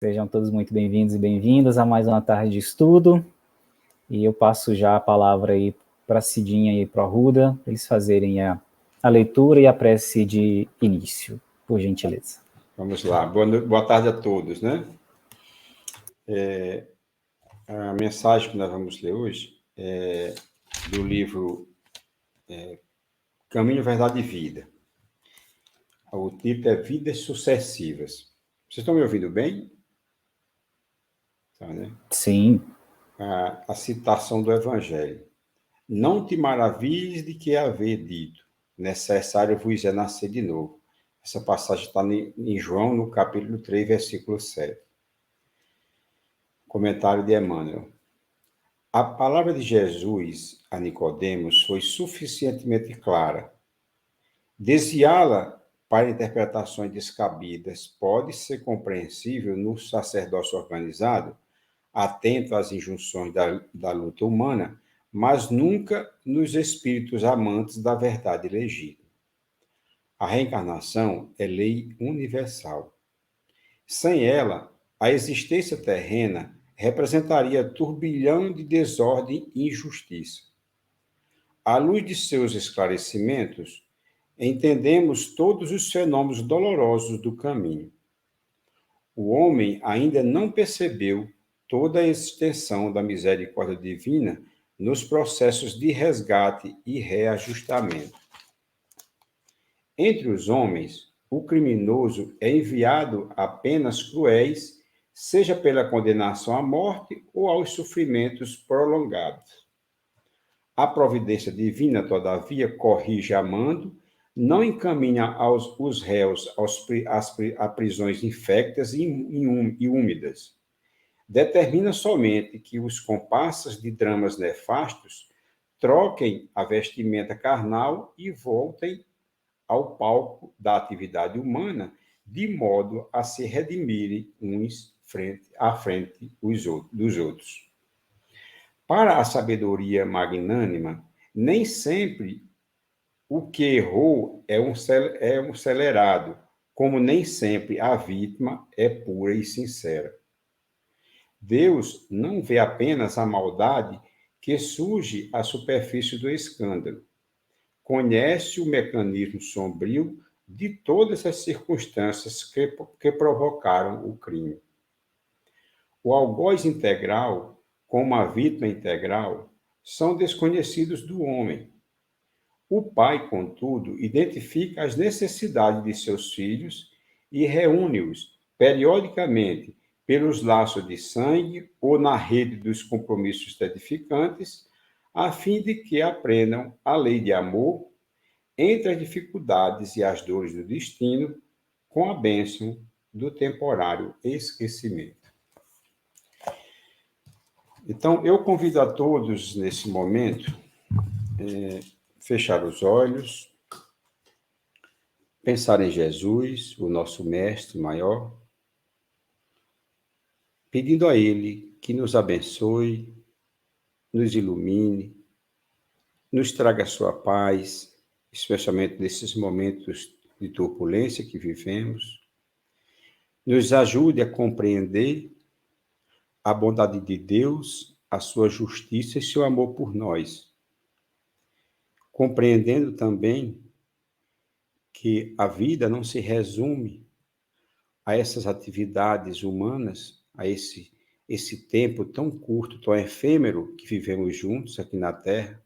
Sejam todos muito bem-vindos e bem-vindas a mais uma tarde de estudo. E eu passo já a palavra aí para a Cidinha e para o Arruda, para eles fazerem a leitura e a prece de início, por gentileza. Vamos lá. Boa tarde a todos, né? A mensagem que nós vamos ler hoje é do livro Caminho, Verdade e Vida. O título é Vidas Sucessivas. Vocês estão me ouvindo bem? Tá, né? Sim. A citação do Evangelho. Não te maravilhes de que haver dito, necessário vos é nascer de novo. Essa passagem está em João, no capítulo 3, versículo 7. Comentário de Emmanuel. A palavra de Jesus a Nicodemos foi suficientemente clara. Desviá-la para interpretações descabidas pode ser compreensível no sacerdócio organizado, atento às injunções da luta humana, mas nunca nos espíritos amantes da verdade legítima. A reencarnação é lei universal. Sem ela, a existência terrena representaria turbilhão de desordem e injustiça. À luz de seus esclarecimentos, entendemos todos os fenômenos dolorosos do caminho. O homem ainda não percebeu toda a extensão da misericórdia divina nos processos de resgate e reajustamento. Entre os homens, o criminoso é enviado a penas cruéis, seja pela condenação à morte ou aos sofrimentos prolongados. A providência divina, todavia, corrige amando, não encaminha os réus a prisões infectas e úmidas. Determina somente que os comparsas de dramas nefastos troquem a vestimenta carnal e voltem ao palco da atividade humana, de modo a se redimirem uns à frente dos outros. Para a sabedoria magnânima, nem sempre o que errou é um celerado, como nem sempre a vítima é pura e sincera. Deus não vê apenas a maldade que surge à superfície do escândalo. Conhece o mecanismo sombrio de todas as circunstâncias que provocaram o crime. O algoz integral, como a vítima integral, são desconhecidos do homem. O pai, contudo, identifica as necessidades de seus filhos e reúne-os periodicamente pelos laços de sangue ou na rede dos compromissos edificantes, a fim de que aprendam a lei de amor entre as dificuldades e as dores do destino, com a bênção do temporário esquecimento. Então, eu convido a todos, nesse momento, fechar os olhos, pensar em Jesus, o nosso mestre maior, pedindo a Ele que nos abençoe, nos ilumine, nos traga a sua paz, especialmente nesses momentos de turbulência que vivemos, nos ajude a compreender a bondade de Deus, a sua justiça e seu amor por nós, compreendendo também que a vida não se resume a essas atividades humanas, a esse tempo tão curto, tão efêmero que vivemos juntos aqui na Terra.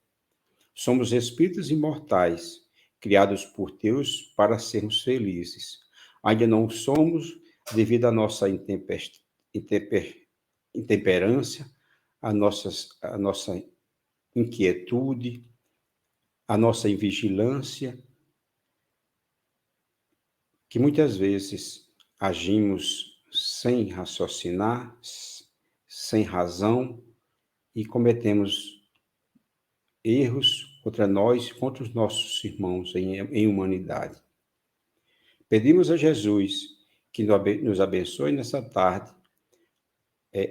Somos espíritos imortais, criados por Deus para sermos felizes. Ainda não somos devido à nossa intemperância, à nossa inquietude, à nossa invigilância, que muitas vezes agimos sem raciocinar, sem razão, e cometemos erros contra nós e contra os nossos irmãos em humanidade. Pedimos a Jesus que nos abençoe nessa tarde,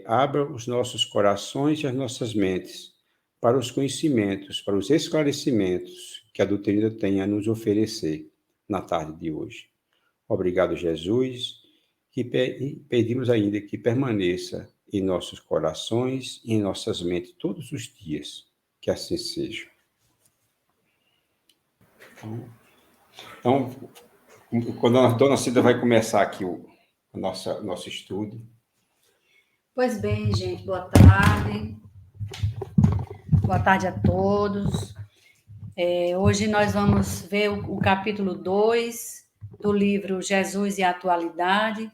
abra os nossos corações e as nossas mentes para os conhecimentos, para os esclarecimentos que a doutrina tem a nos oferecer na tarde de hoje. Obrigado, Jesus, e pedimos ainda que permaneça em nossos corações e em nossas mentes todos os dias. Que assim seja. Então, quando a dona Cida vai começar aqui o nosso estudo. Pois bem, gente, boa tarde. Boa tarde a todos. Hoje nós vamos ver o capítulo 2 do livro Jesus e a Atualidade,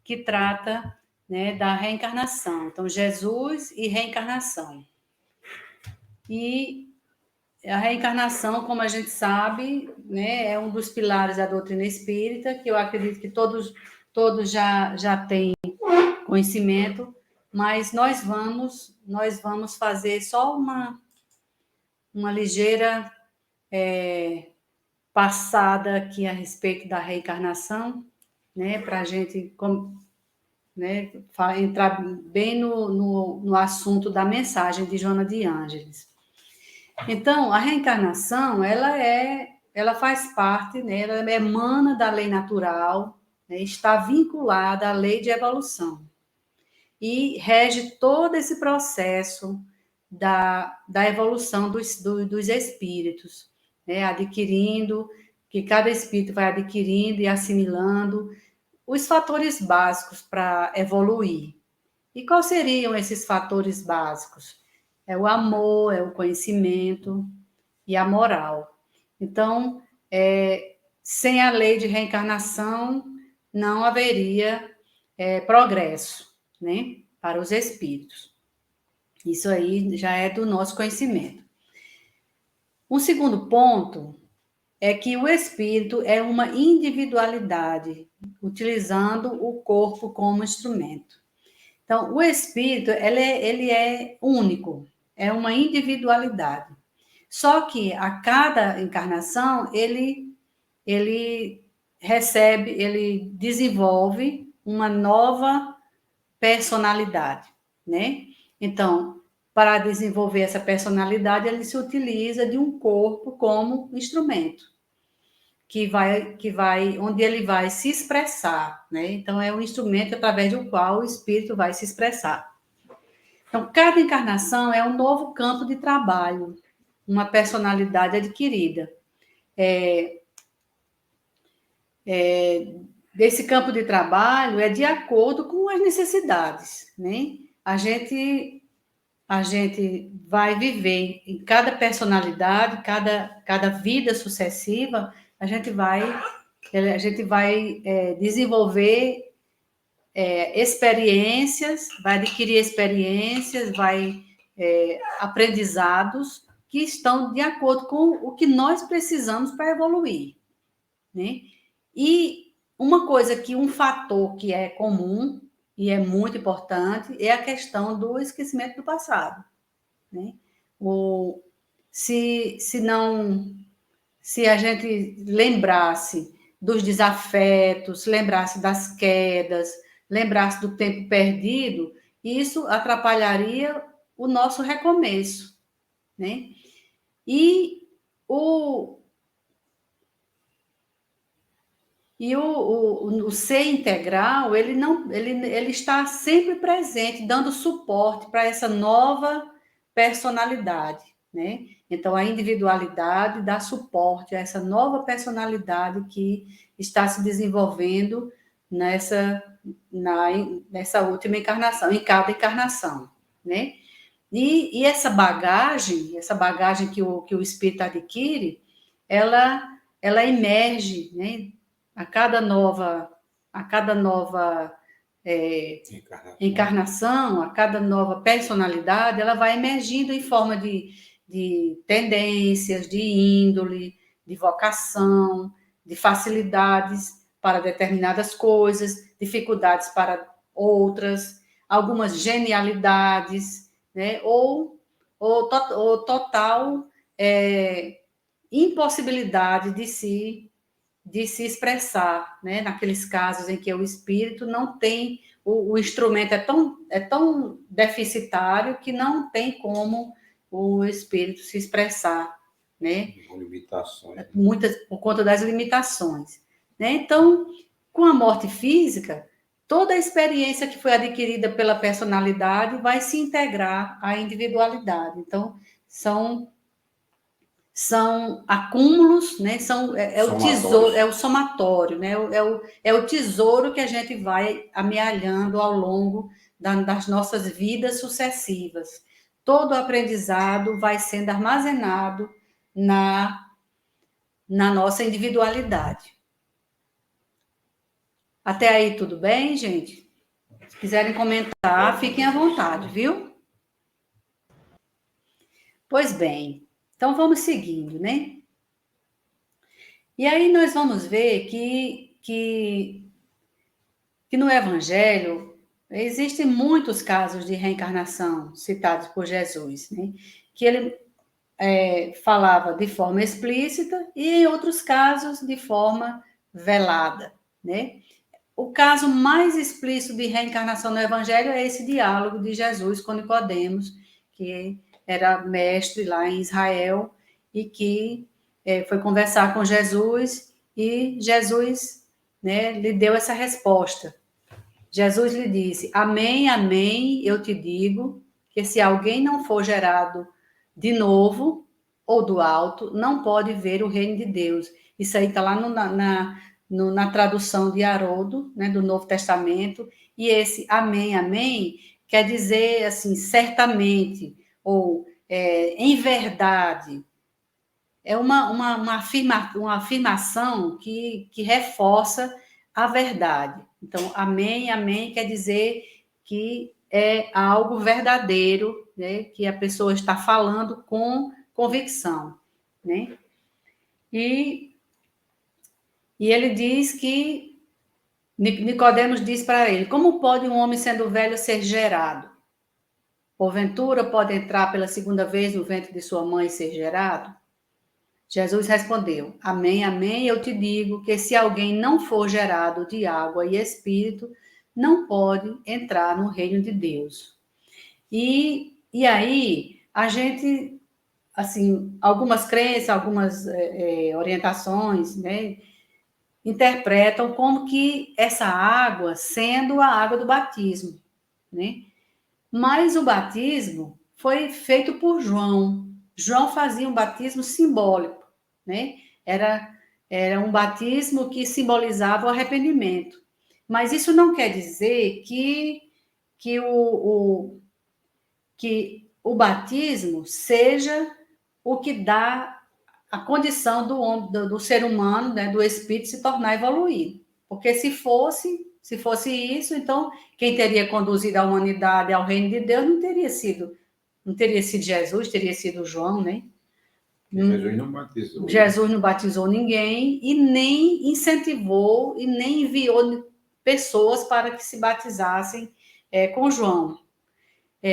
que trata, né, da reencarnação. Então, Jesus e reencarnação. E a reencarnação, como a gente sabe, né, é um dos pilares da doutrina espírita, que eu acredito que todos já têm conhecimento, mas nós vamos fazer só uma ligeira passada aqui a respeito da reencarnação, né, para a gente, né, entrar bem no assunto da mensagem de Joana de Ângeles. Então, a reencarnação, ela faz parte, né, ela emana da lei natural, né, está vinculada à lei de evolução e rege todo esse processo da evolução dos espíritos, né, adquirindo, que cada espírito vai adquirindo e assimilando os fatores básicos para evoluir. E quais seriam esses fatores básicos? É o amor, é o conhecimento e a moral. Então, sem a lei de reencarnação, não haveria progresso, né, para os espíritos. Isso aí já é do nosso conhecimento. Um segundo ponto é que o espírito é uma individualidade, utilizando o corpo como instrumento. Então, o espírito, ele é único, é uma individualidade. Só que a cada encarnação, ele recebe, ele desenvolve uma nova personalidade, né? Então, para desenvolver essa personalidade, ele se utiliza de um corpo como instrumento, onde ele vai se expressar, né? Então, é um instrumento através do qual o espírito vai se expressar. Então, cada encarnação é um novo campo de trabalho, uma personalidade adquirida. Desse campo de trabalho é de acordo com as necessidades, né? A gente vai viver em cada personalidade, cada vida sucessiva, a gente vai desenvolver experiências, vai adquirir experiências, aprendizados que estão de acordo com o que nós precisamos para evoluir, né? E um fator que é comum e é muito importante é a questão do esquecimento do passado, né? Se a gente lembrasse dos desafetos, lembrasse das quedas, lembrasse do tempo perdido, isso atrapalharia o nosso recomeço, né? E o ser integral, ele está sempre presente, dando suporte para essa nova personalidade, né? Então, a individualidade dá suporte a essa nova personalidade que está se desenvolvendo nessa última encarnação, em cada encarnação, né? E essa bagagem que o espírito adquire, ela emerge, né? A cada nova encarnação, a cada nova personalidade, ela vai emergindo em forma de tendências, de índole, de vocação, de facilidades para determinadas coisas, dificuldades para outras, algumas genialidades, né? ou total impossibilidade de se expressar, né? Naqueles casos em que o espírito não tem, o instrumento é tão deficitário que não tem como o espírito se expressar, né? Limitações. Muitas por conta das limitações, né? Então, com a morte física, toda a experiência que foi adquirida pela personalidade vai se integrar à individualidade. Então, são acúmulos, né? O tesouro, é o somatório, né? É o tesouro que a gente vai amealhando ao longo das nossas vidas sucessivas. Todo o aprendizado vai sendo armazenado na nossa individualidade. Até aí, tudo bem, gente? Se quiserem comentar, fiquem à vontade, viu? Pois bem, então vamos seguindo, né? E aí nós vamos ver que no Evangelho existem muitos casos de reencarnação citados por Jesus, né? Que ele falava de forma explícita e em outros casos de forma velada, né? O caso mais explícito de reencarnação no Evangelho é esse diálogo de Jesus com Nicodemos, que era mestre lá em Israel e que foi conversar com Jesus e Jesus, né, lhe deu essa resposta. Jesus lhe disse: Amém, amém, eu te digo que se alguém não for gerado de novo ou do alto, não pode ver o reino de Deus. Isso aí está lá na tradução de Haroldo, né, do Novo Testamento, e esse amém, amém, quer dizer assim, certamente, ou em verdade. É uma afirmação que reforça a verdade. Então, amém, amém quer dizer que é algo verdadeiro, né, que a pessoa está falando com convicção, né? E ele diz que, Nicodemos diz para ele: como pode um homem sendo velho ser gerado? Porventura pode entrar pela segunda vez no ventre de sua mãe e ser gerado? Jesus respondeu: Amém, amém, eu te digo que se alguém não for gerado de água e espírito, não pode entrar no reino de Deus. E aí, a gente, assim, algumas crenças, algumas orientações, né, interpretam como que essa água sendo a água do batismo, né? Mas o batismo foi feito por João. João fazia um batismo simbólico, né? Era um batismo que simbolizava o arrependimento. Mas isso não quer dizer que o batismo seja o que dá a condição do ser humano, né, do espírito se tornar evoluído. Porque se fosse isso, então quem teria conduzido a humanidade ao reino de Deus não teria sido Jesus, teria sido João, né? Jesus não batizou. Jesus não batizou ninguém e nem incentivou e nem enviou pessoas para que se batizassem com João.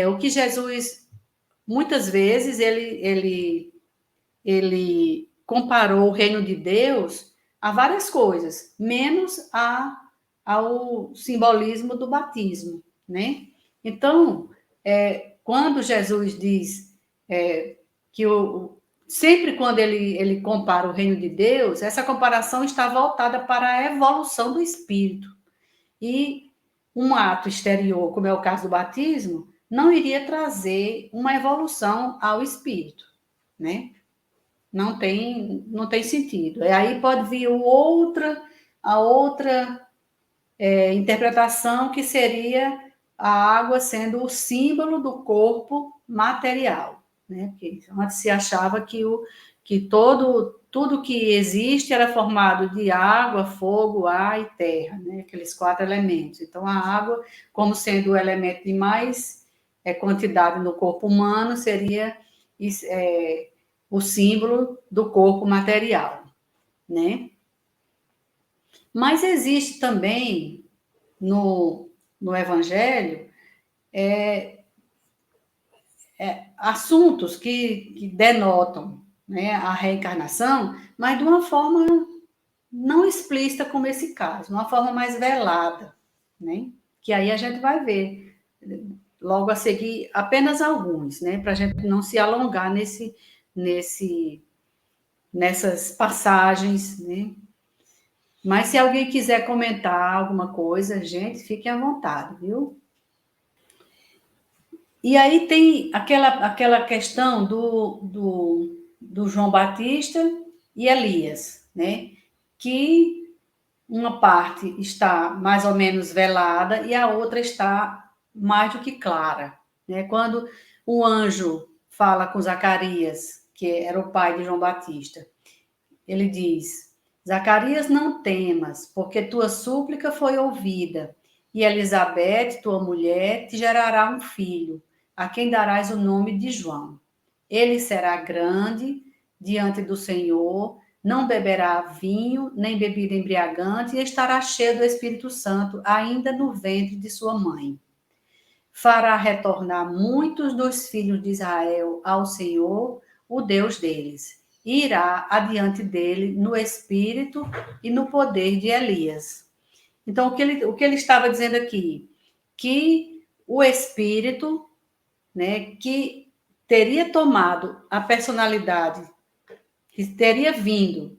O que Jesus, muitas vezes, ele comparou o reino de Deus a várias coisas, menos ao simbolismo do batismo, né? Então, quando Jesus diz que sempre quando ele compara o reino de Deus, essa comparação está voltada para a evolução do espírito. E um ato exterior, como é o caso do batismo, não iria trazer uma evolução ao espírito, né? Não tem sentido. Aí pode vir a outra interpretação, que seria a água sendo o símbolo do corpo material, né? Porque antes se achava que tudo que existe era formado de água, fogo, ar e terra, né? Aqueles 4 elementos. Então, a água, como sendo o elemento de mais quantidade no corpo humano, seria o símbolo do corpo material, né? Mas existe também no Evangelho assuntos que denotam, né, a reencarnação, mas de uma forma não explícita como esse caso, uma forma mais velada, né? Que aí a gente vai ver logo a seguir apenas alguns, né? Para a gente não se alongar nessas passagens, né? Mas se alguém quiser comentar alguma coisa, gente, fiquem à vontade, viu? E aí tem aquela questão do João Batista e Elias, né? Que uma parte está mais ou menos velada e a outra está mais do que clara, né? Quando o anjo fala com Zacarias, que era o pai de João Batista, ele diz: Zacarias, não temas, porque tua súplica foi ouvida, e Elizabeth, tua mulher, te gerará um filho, a quem darás o nome de João. Ele será grande diante do Senhor, não beberá vinho, nem bebida embriagante, e estará cheio do Espírito Santo, ainda no ventre de sua mãe. Fará retornar muitos dos filhos de Israel ao Senhor, o Deus deles. E irá adiante dele no espírito e no poder de Elias. Então, o que ele estava dizendo aqui? Que o espírito, né, que teria tomado a personalidade, que teria vindo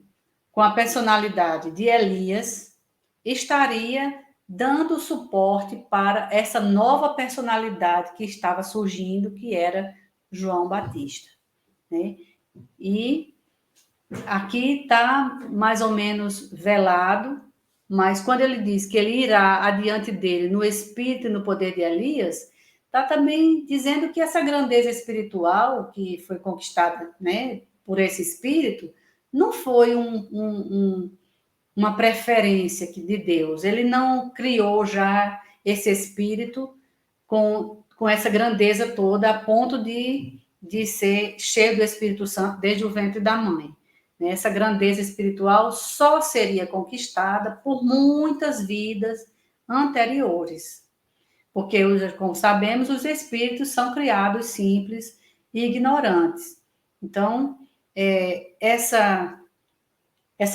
com a personalidade de Elias, estaria dando suporte para essa nova personalidade que estava surgindo, que era João Batista, né? E aqui está mais ou menos velado, mas quando ele diz que ele irá adiante dele no espírito e no poder de Elias, está também dizendo que essa grandeza espiritual que foi conquistada, né, por esse espírito, não foi uma preferência de Deus. Ele não criou já esse espírito com essa grandeza toda, a ponto de ser cheio do Espírito Santo desde o ventre da mãe. Essa grandeza espiritual só seria conquistada por muitas vidas anteriores. Porque, como sabemos, os espíritos são criados simples e ignorantes. Então, essa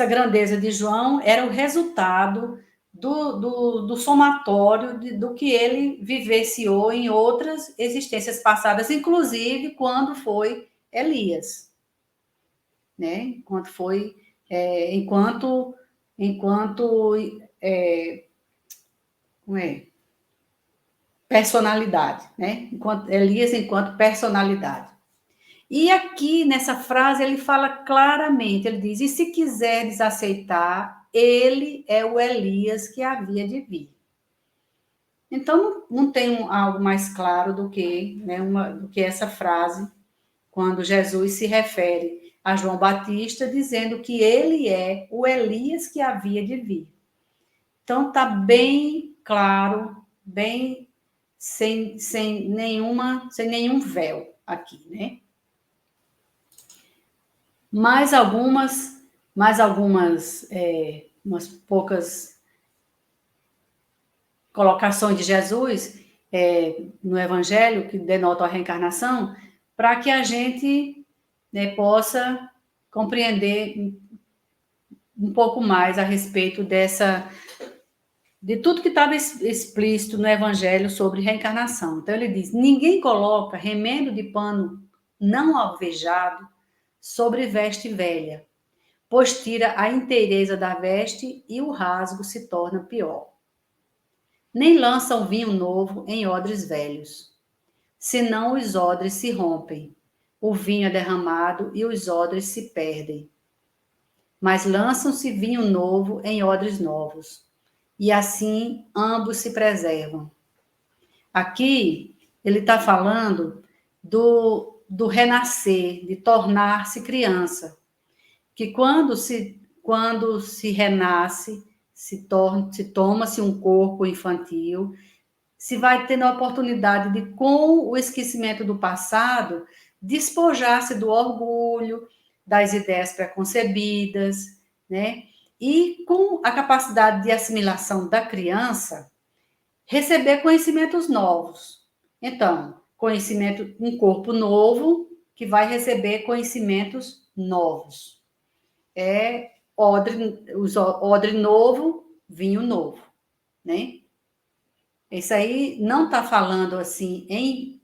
grandeza de João era o resultado do somatório do que ele vivenciou em outras existências passadas, inclusive quando foi Elias, né? Enquanto personalidade, né? Elias enquanto personalidade. E aqui, nessa frase, ele fala claramente, ele diz, e se quiseres aceitar, ele é o Elias que havia de vir. Então, não tem algo mais claro do que, né, do que essa frase, quando Jesus se refere a João Batista, dizendo que ele é o Elias que havia de vir. Então, está bem claro, bem sem nenhum véu aqui, né? Mais algumas umas poucas colocações de Jesus no Evangelho, que denotam a reencarnação, para que a gente, né, possa compreender um pouco mais a respeito de tudo que estava explícito no Evangelho sobre reencarnação. Então, ele diz, ninguém coloca remendo de pano não alvejado sobre veste velha, pois tira a inteireza da veste e o rasgo se torna pior. Nem lançam vinho novo em odres velhos, senão os odres se rompem, o vinho é derramado e os odres se perdem. Mas lançam-se vinho novo em odres novos, e assim ambos se preservam. Aqui ele está falando do renascer, de tornar-se criança, que quando se renasce, toma-se um corpo infantil, se vai tendo a oportunidade de, com o esquecimento do passado, despojar-se do orgulho, das ideias preconcebidas, né? E com a capacidade de assimilação da criança, receber conhecimentos novos. Então, um corpo novo que vai receber conhecimentos novos. Odre novo, vinho novo, né? Isso aí não está falando assim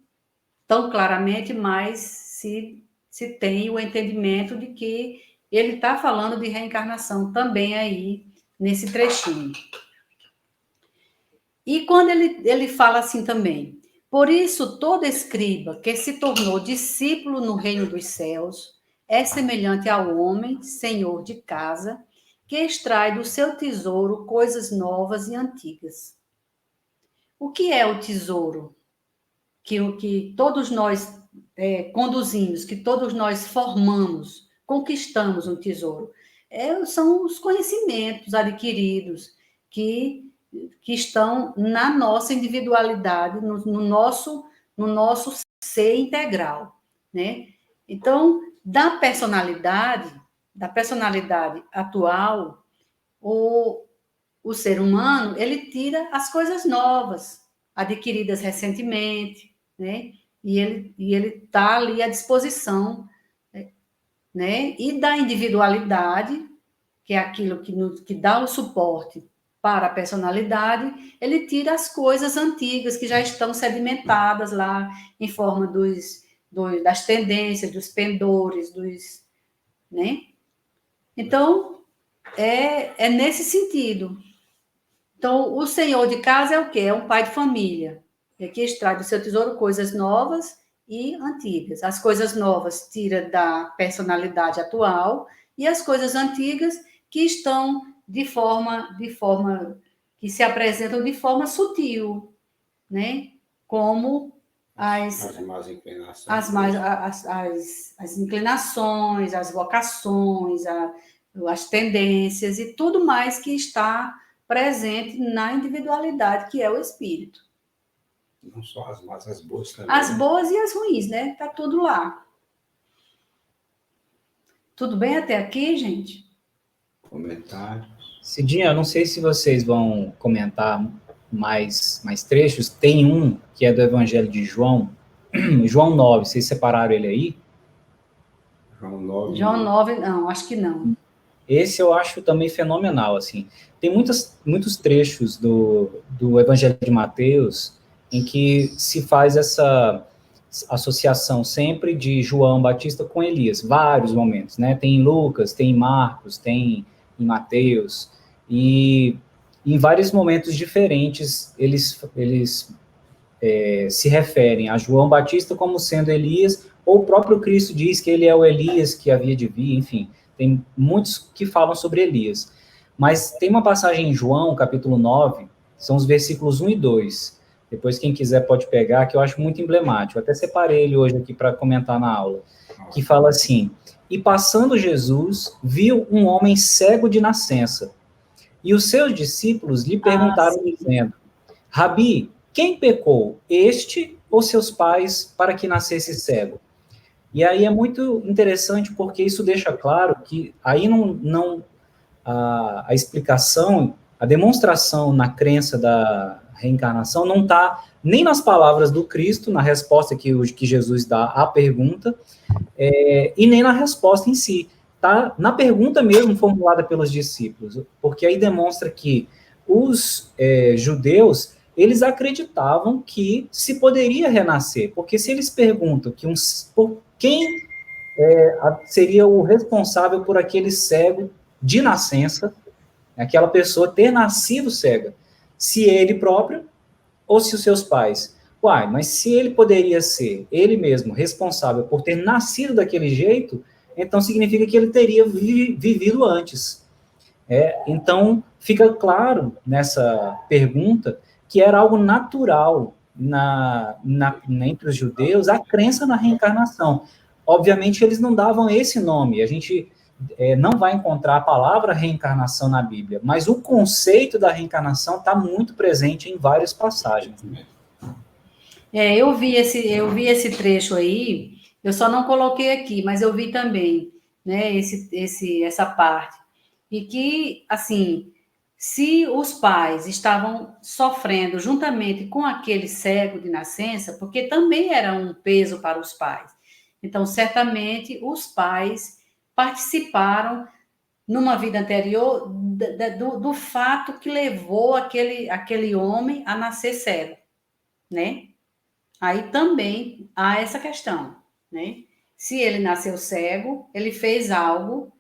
tão claramente, mas se tem o entendimento de que ele está falando de reencarnação também aí nesse trechinho. E quando ele fala assim também, por isso todo escriba que se tornou discípulo no reino dos céus é semelhante ao homem, senhor de casa, que extrai do seu tesouro coisas novas e antigas. O que é o tesouro? Que todos nós conduzimos, que todos nós formamos, conquistamos um tesouro. São os conhecimentos adquiridos que estão na nossa individualidade, no nosso ser integral, né? Então, da personalidade atual, o ser humano, ele tira as coisas novas, adquiridas recentemente, né? E ele está ali à disposição, né? E da individualidade, que é aquilo que dá o suporte para a personalidade, ele tira as coisas antigas que já estão sedimentadas lá em forma das tendências, dos pendores, né? Então, é nesse sentido. Então, o senhor de casa é o quê? É um pai de família, que extrai do seu tesouro coisas novas e antigas. As coisas novas tira da personalidade atual e as coisas antigas que estão que se apresentam de forma sutil, né? Como As más inclinações. as inclinações, as vocações, as tendências e tudo mais que está presente na individualidade, que é o espírito. Não só as más, as boas também. As boas e as ruins, né? Tá tudo lá. Tudo bem até aqui, gente? Comentários. Cidinha, eu não sei se vocês vão comentar mais trechos. Tem um que é do Evangelho de João, João 9, vocês separaram ele aí? João 9, não, acho que não. Esse eu acho também fenomenal, assim. Tem muitos trechos do Evangelho de Mateus em que se faz essa associação sempre de João Batista com Elias, vários momentos, né? Tem em Lucas, tem em Marcos, tem em Mateus, e em vários momentos diferentes eles se referem a João Batista como sendo Elias, ou o próprio Cristo diz que ele é o Elias que havia de vir, enfim, tem muitos que falam sobre Elias. Mas tem uma passagem em João, capítulo 9, são os versículos 1 e 2. Depois, quem quiser pode pegar, que eu acho muito emblemático. Eu até separei ele hoje aqui para comentar na aula. Que fala assim: e passando Jesus, viu um homem cego de nascença. E os seus discípulos lhe perguntaram, dizendo: Rabi, quem pecou, este ou seus pais, para que nascesse cego? E aí é muito interessante, porque isso deixa claro que aí a explicação, a demonstração na crença da reencarnação não está nem nas palavras do Cristo, na resposta que Jesus dá à pergunta, e nem na resposta em si. Está na pergunta mesmo formulada pelos discípulos, porque aí demonstra que os judeus, eles acreditavam que se poderia renascer, porque se eles perguntam quem seria o responsável por aquele cego de nascença, aquela pessoa ter nascido cega, se ele próprio ou se os seus pais. Uai, mas se ele poderia ser ele mesmo responsável por ter nascido daquele jeito, então significa que ele teria vivido antes. Então, fica claro nessa pergunta que era algo natural entre os judeus a crença na reencarnação. Obviamente, eles não davam esse nome. A gente não vai encontrar a palavra reencarnação na Bíblia, mas o conceito da reencarnação está muito presente em várias passagens. Eu vi esse trecho aí, eu só não coloquei aqui, mas eu vi também, né, essa parte. E que, assim, se os pais estavam sofrendo juntamente com aquele cego de nascença, porque também era um peso para os pais. Então, certamente, os pais participaram, numa vida anterior, do fato que levou aquele homem a nascer cego, né? Aí também há essa questão, né? Se ele nasceu cego, ele fez algo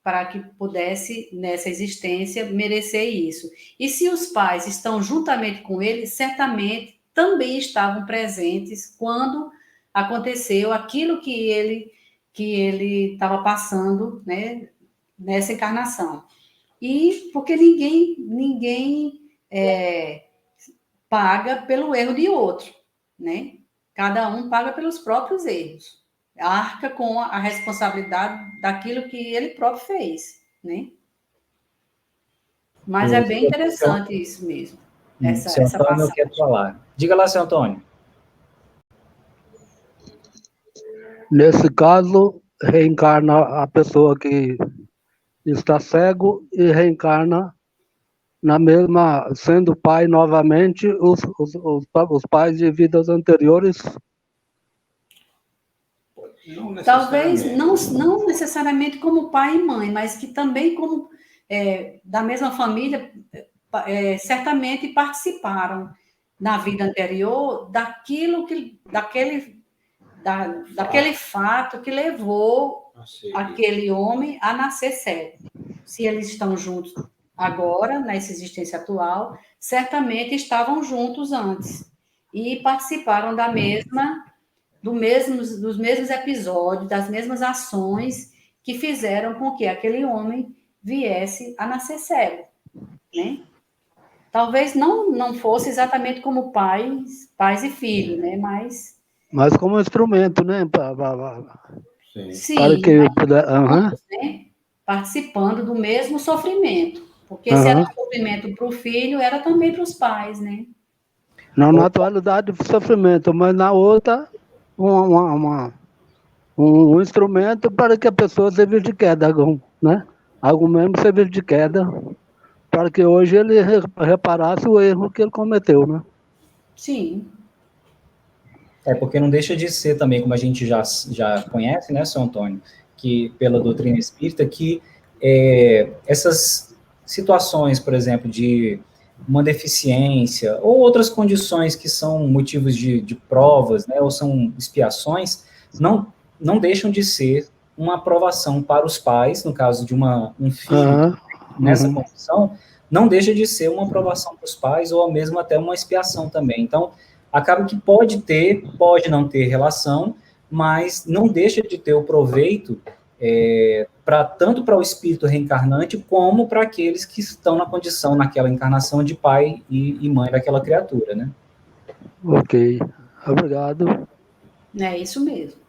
para que pudesse, nessa existência, merecer isso. E se os pais estão juntamente com ele, certamente também estavam presentes quando aconteceu aquilo que ele estava passando, né, nessa encarnação. E porque ninguém paga pelo erro de outro, né? Cada um paga pelos próprios erros. Arca com a responsabilidade daquilo que ele próprio fez, né? Mas é bem interessante isso mesmo. Seu Antônio quer falar. Diga lá, seu Antônio. Nesse caso, reencarna a pessoa que está cego e reencarna na mesma, sendo pai novamente, os pais de vidas anteriores. Talvez não necessariamente como pai e mãe, mas que também como da mesma família, certamente participaram na vida anterior daquele fato que levou aquele homem a nascer cego. Se eles estão juntos agora, nessa existência atual, certamente estavam juntos antes e participaram dos mesmos episódios, das mesmas ações que fizeram com que aquele homem viesse a nascer cego, né? Talvez não fosse exatamente como pais e filhos, né? Mas como instrumento, né? Sim, para que puder, né? Participando do mesmo sofrimento. Porque se era sofrimento para o filho, era também para os pais, né? Não na atualidade de sofrimento, mas na outra, um instrumento para que a pessoa servir de queda, né? Algo mesmo servir de queda, para que hoje ele reparasse o erro que ele cometeu, né? Sim. Porque não deixa de ser também, como a gente já conhece, né, seu Antônio, que pela doutrina espírita, que essas situações, por exemplo, de uma deficiência ou outras condições que são motivos de provas, né, ou são expiações, não deixam de ser uma aprovação para os pais, no caso de um filho nessa condição, não deixa de ser uma aprovação para os pais ou mesmo até uma expiação também. Então, acaba que pode não ter relação, mas não deixa de ter o proveito tanto para o espírito reencarnante, como para aqueles que estão na condição, naquela encarnação de pai e mãe daquela criatura, né? Ok, obrigado. É isso mesmo.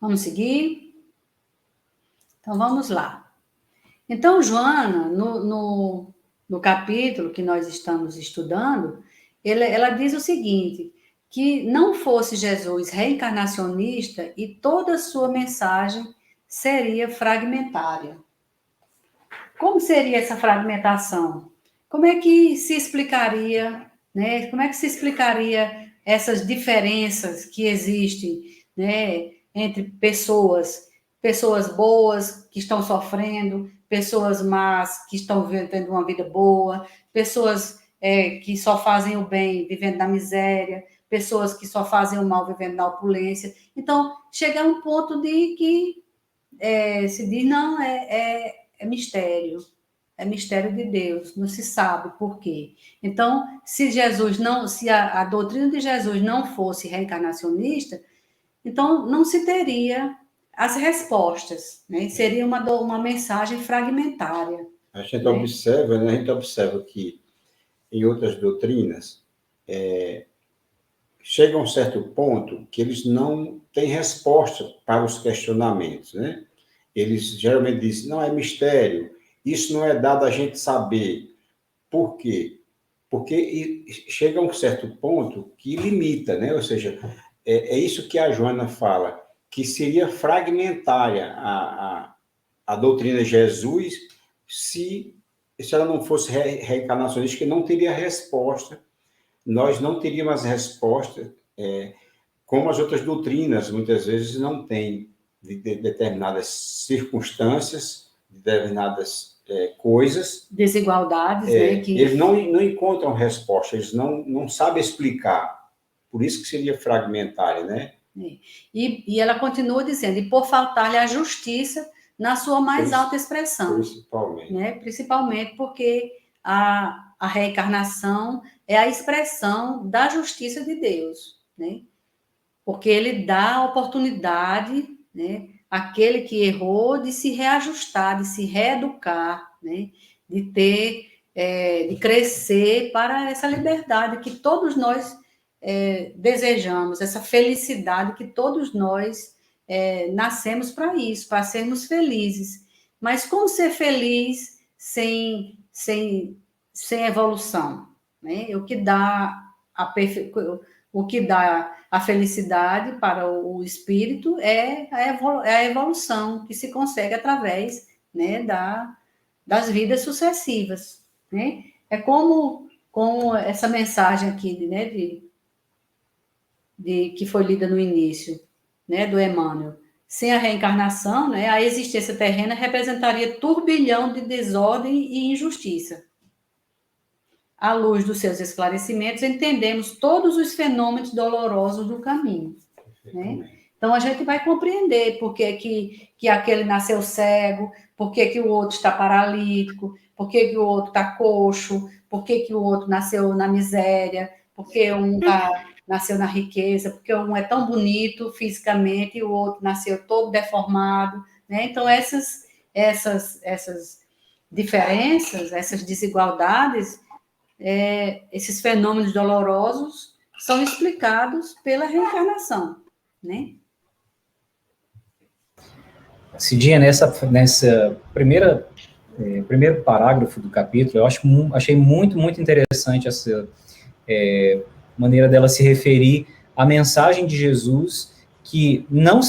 Vamos seguir? Então, vamos lá. Então, Joana, no capítulo que nós estamos estudando, ela diz o seguinte, que não fosse Jesus reencarnacionista e toda a sua mensagem seria fragmentária. Como seria essa fragmentação? Como é que se explicaria, né? Como é que se explicaria essas diferenças que existem, né, entre pessoas boas que estão sofrendo, pessoas más que estão tendo uma vida boa, pessoas que só fazem o bem vivendo na miséria, pessoas que só fazem o mal vivendo na opulência. Então, chega a um ponto de que se diz, não, é mistério de Deus, não se sabe por quê. Então, se a doutrina de Jesus não fosse reencarnacionista, então não se teria as respostas, né? Seria uma mensagem fragmentária. A gente observa que em outras doutrinas chega a um certo ponto que eles não têm resposta para os questionamentos, né? Eles geralmente dizem, não, é mistério, isso não é dado a gente saber. Por quê? Porque chega a um certo ponto que limita, né? Ou seja, é isso que a Joana fala, que seria fragmentária a doutrina de Jesus se ela não fosse reencarnacionista, que não teria resposta. Nós não teríamos resposta, como as outras doutrinas, muitas vezes, não têm de determinadas circunstâncias, de determinadas coisas. Desigualdades, né? Eles não encontram resposta, eles não sabem explicar. Por isso que seria fragmentária, né? E ela continua dizendo, e por faltar-lhe a justiça na sua mais alta expressão. Principalmente. Né? Principalmente porque a reencarnação é a expressão da justiça de Deus, né? Porque ele dá a oportunidade, né, àquele que errou de se reajustar, de se reeducar, né, de crescer para essa liberdade que todos nós desejamos, essa felicidade que todos nós nascemos para isso, para sermos felizes. Mas como ser feliz sem evolução? Né? O que dá a felicidade para o espírito é a evolução que se consegue através, né, das vidas sucessivas. Né? É como essa mensagem aqui, né, que foi lida no início, né, do Emmanuel. Sem a reencarnação, né, a existência terrena representaria turbilhão de desordem e injustiça. À luz dos seus esclarecimentos, entendemos todos os fenômenos dolorosos do caminho. Né? Então, a gente vai compreender por que aquele nasceu cego, por que o outro está paralítico, por que o outro está coxo, por que o outro nasceu na miséria, porque um nasceu na riqueza, porque um é tão bonito fisicamente e o outro nasceu todo deformado. Né? Então, essas diferenças, essas desigualdades, esses fenômenos dolorosos são explicados pela reencarnação, né? Cidinha, nessa primeiro parágrafo do capítulo, eu achei muito, muito interessante essa maneira dela se referir à mensagem de Jesus, que não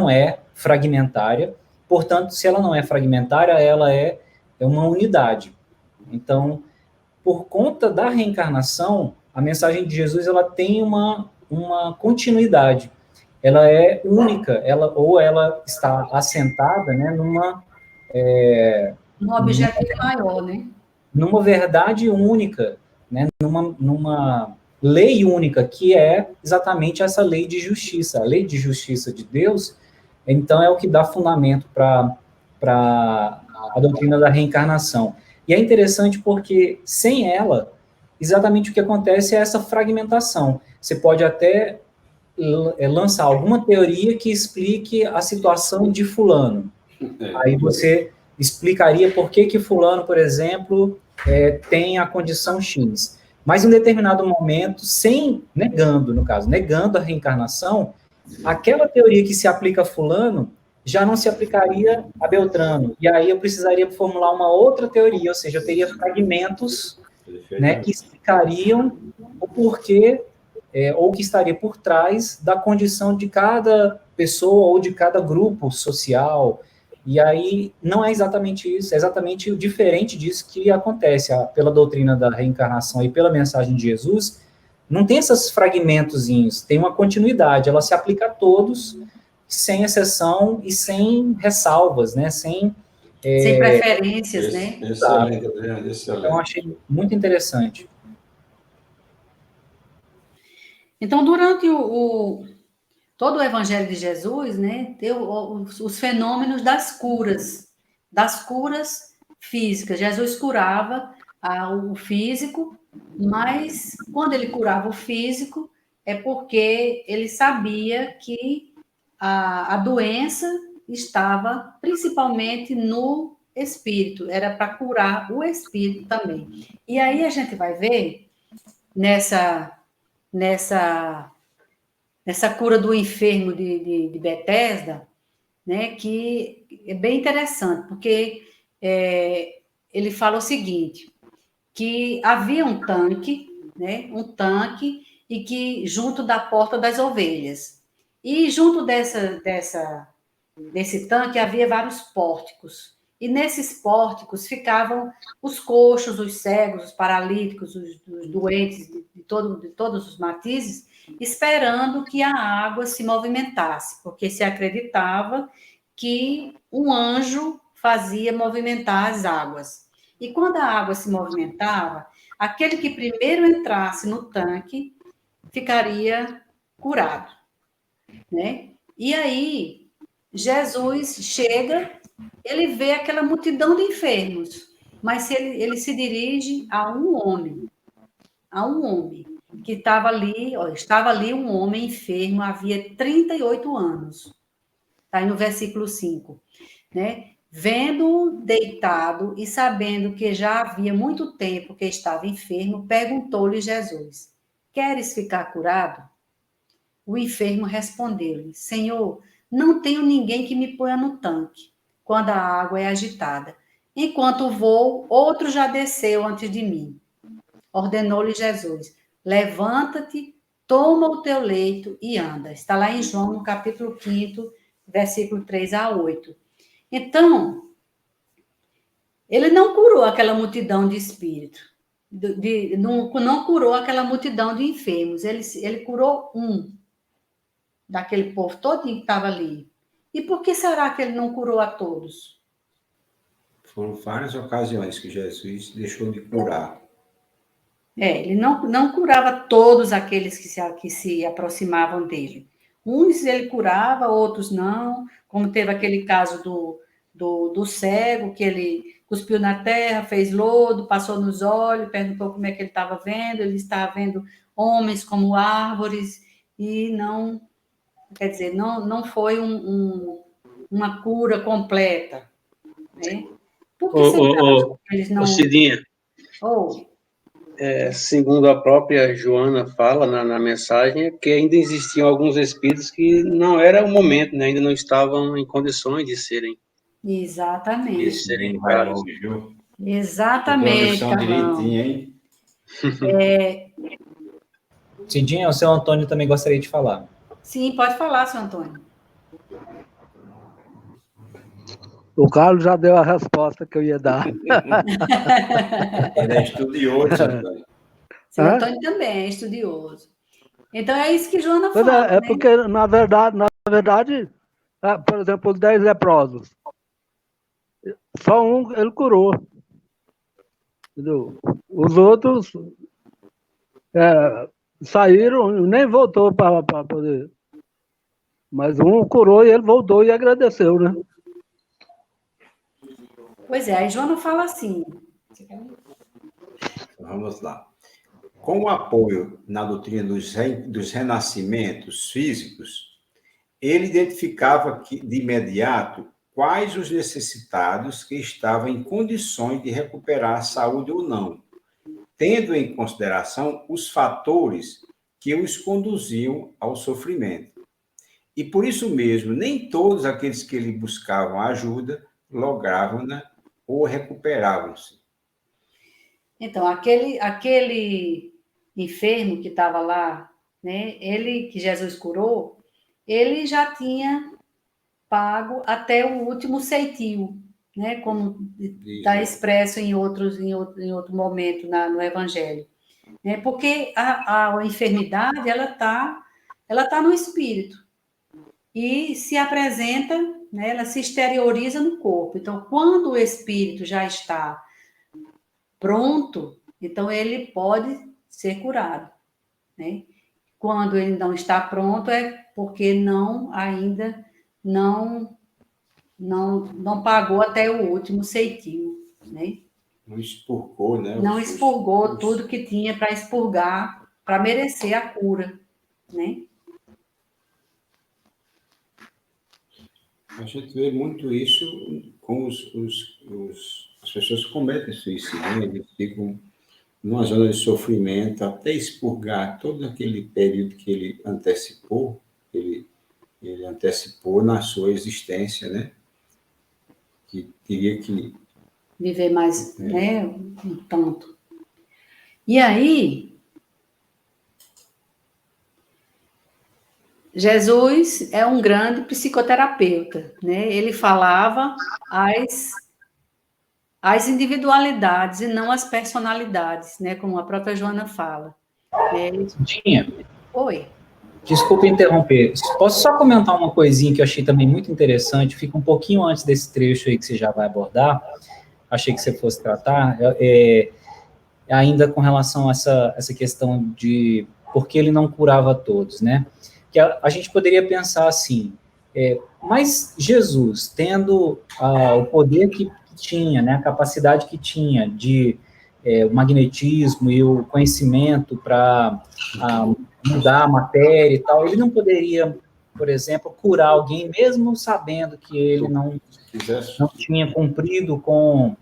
é fragmentária, portanto, se ela não é fragmentária, ela é uma unidade. Então, por conta da reencarnação, a mensagem de Jesus ela tem uma continuidade. Ela é única, ela está assentada, né, Um objetivo maior, né? Numa verdade única, né, numa lei única, que é exatamente essa lei de justiça. A lei de justiça de Deus, então, é o que dá fundamento para a doutrina da reencarnação. E é interessante porque, sem ela, exatamente o que acontece é essa fragmentação. Você pode até lançar alguma teoria que explique a situação de fulano. Aí você explicaria por que fulano, por exemplo, tem a condição X. Mas em um determinado momento, negando a reencarnação, aquela teoria que se aplica a fulano já não se aplicaria a Beltrano. E aí eu precisaria formular uma outra teoria, ou seja, eu teria fragmentos, né, que explicariam o porquê, ou o que estaria por trás da condição de cada pessoa ou de cada grupo social. E aí não é exatamente isso, é exatamente diferente disso que acontece pela doutrina da reencarnação e pela mensagem de Jesus. Não tem esses fragmentozinhos, tem uma continuidade, ela se aplica a todos, sem exceção e sem ressalvas, né? Sem preferências, né? Excelente. Então, achei muito interessante. Então, durante todo o Evangelho de Jesus, né, tem os fenômenos das curas físicas. Jesus curava o físico, mas quando ele curava o físico, é porque ele sabia que a doença estava principalmente no espírito, era para curar o espírito também. E aí a gente vai ver nessa cura do enfermo de Betesda, né, que é bem interessante, porque ele fala o seguinte, que havia um tanque, né, e que junto da porta das ovelhas. E junto desse tanque havia vários pórticos. E nesses pórticos ficavam os coxos, os cegos, os paralíticos, os doentes de todos os matizes, esperando que a água se movimentasse, porque se acreditava que um anjo fazia movimentar as águas. E quando a água se movimentava, aquele que primeiro entrasse no tanque ficaria curado, né? E aí, Jesus chega, ele vê aquela multidão de enfermos, mas ele se dirige a um homem que estava ali, ó, estava ali um homem enfermo havia 38 anos. Está aí no versículo 5, né? Vendo-o deitado e sabendo que já havia muito tempo que estava enfermo, perguntou-lhe Jesus: Queres ficar curado? O enfermo respondeu-lhe: Senhor, não tenho ninguém que me ponha no tanque quando a água é agitada. Enquanto vou, outro já desceu antes de mim. Ordenou-lhe Jesus: Levanta-te, toma o teu leito e anda. Está lá em João, no capítulo 5, versículo 3 a 8. Então, ele não curou aquela multidão de espíritos, não curou aquela multidão de enfermos, ele curou um daquele povo todinho que estava ali. E por que será que ele não curou a todos? Foram várias ocasiões que Jesus deixou de curar. Ele não curava todos aqueles que se aproximavam dele. Uns ele curava, outros não, como teve aquele caso do cego, que ele cuspiu na terra, fez lodo, passou nos olhos, perguntou como é que ele estava vendo, ele estava vendo homens como árvores, e não, quer dizer, não foi uma cura completa, né? Por que será que eles não... Cidinha, Oh, segundo a própria Joana fala na mensagem, é que ainda existiam alguns espíritos que não era o momento, né? Ainda não estavam em condições de serem exatamente. curados. Exatamente, Carlão. Direitinho, hein? Cidinha, o seu Antônio também gostaria de falar. Sim, pode falar, seu Antônio. O Carlos já deu a resposta que eu ia dar. Ele é estudioso, Antônio. Seu Antônio também é estudioso. Então, é isso que Joana Pois fala, é né? porque, na verdade, por exemplo, os 10 leprosos, só um ele curou. Entendeu? Os outros saíram, nem voltou para poder. Mas um curou e ele voltou e agradeceu, né? Pois é, aí Joana fala assim. Vamos lá. Com o apoio na doutrina dos renascimentos físicos, ele identificava de imediato quais os necessitados que estavam em condições de recuperar a saúde ou não, tendo em consideração os fatores que os conduziam ao sofrimento. E por isso mesmo, nem todos aqueles que lhe buscavam ajuda logravam-na ou recuperavam-se. Então, aquele enfermo que estava lá, né? Ele que Jesus curou, ele já tinha pago até o último ceitil, né? Como está expresso em outro momento no Evangelho, né? Porque a enfermidade ela tá no espírito e se apresenta, né? Ela se exterioriza no corpo. Então, quando o espírito já está pronto, então ele pode ser curado, né? Quando ele não está pronto é porque ainda não pagou até o último ceitil, né? Não expurgou, né? Não expurgou tudo que tinha para expurgar, para merecer a cura, né? A gente vê muito isso com as pessoas que cometem suicídio, né? Eles ficam numa zona de sofrimento até expurgar todo aquele período que ele antecipou na sua existência, né? Que teria que Viver mais, né? Um tanto. E aí, Jesus é um grande psicoterapeuta, né? Ele falava as individualidades e não as personalidades, né? Como a própria Joana fala. Cidinha, Oi. desculpa interromper. Posso só comentar uma coisinha que eu achei também muito interessante? Fica um pouquinho antes desse trecho aí que você já vai abordar. Achei que você fosse tratar. Ainda com relação a essa questão de por que ele não curava todos, né? que a gente poderia pensar assim, mas Jesus, tendo o poder que tinha, né, a capacidade que tinha de o magnetismo e o conhecimento para mudar a matéria e tal, ele não poderia, por exemplo, curar alguém, mesmo sabendo que ele não tinha cumprido com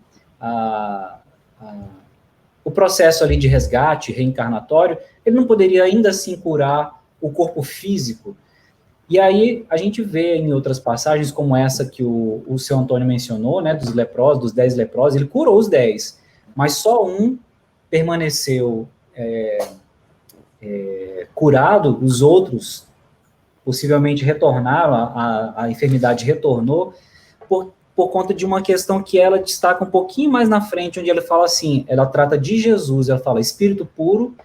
o processo ali de resgate reencarnatório, ele não poderia ainda assim curar o corpo físico. E aí a gente vê em outras passagens, como essa que o seu Antônio mencionou, né, dos leprosos, dos 10 leprosos, ele curou os 10, mas só um permaneceu curado, os outros possivelmente retornaram, a enfermidade retornou, por conta de uma questão que ela destaca um pouquinho mais na frente, onde ela fala assim, ela trata de Jesus, ela fala, espírito puro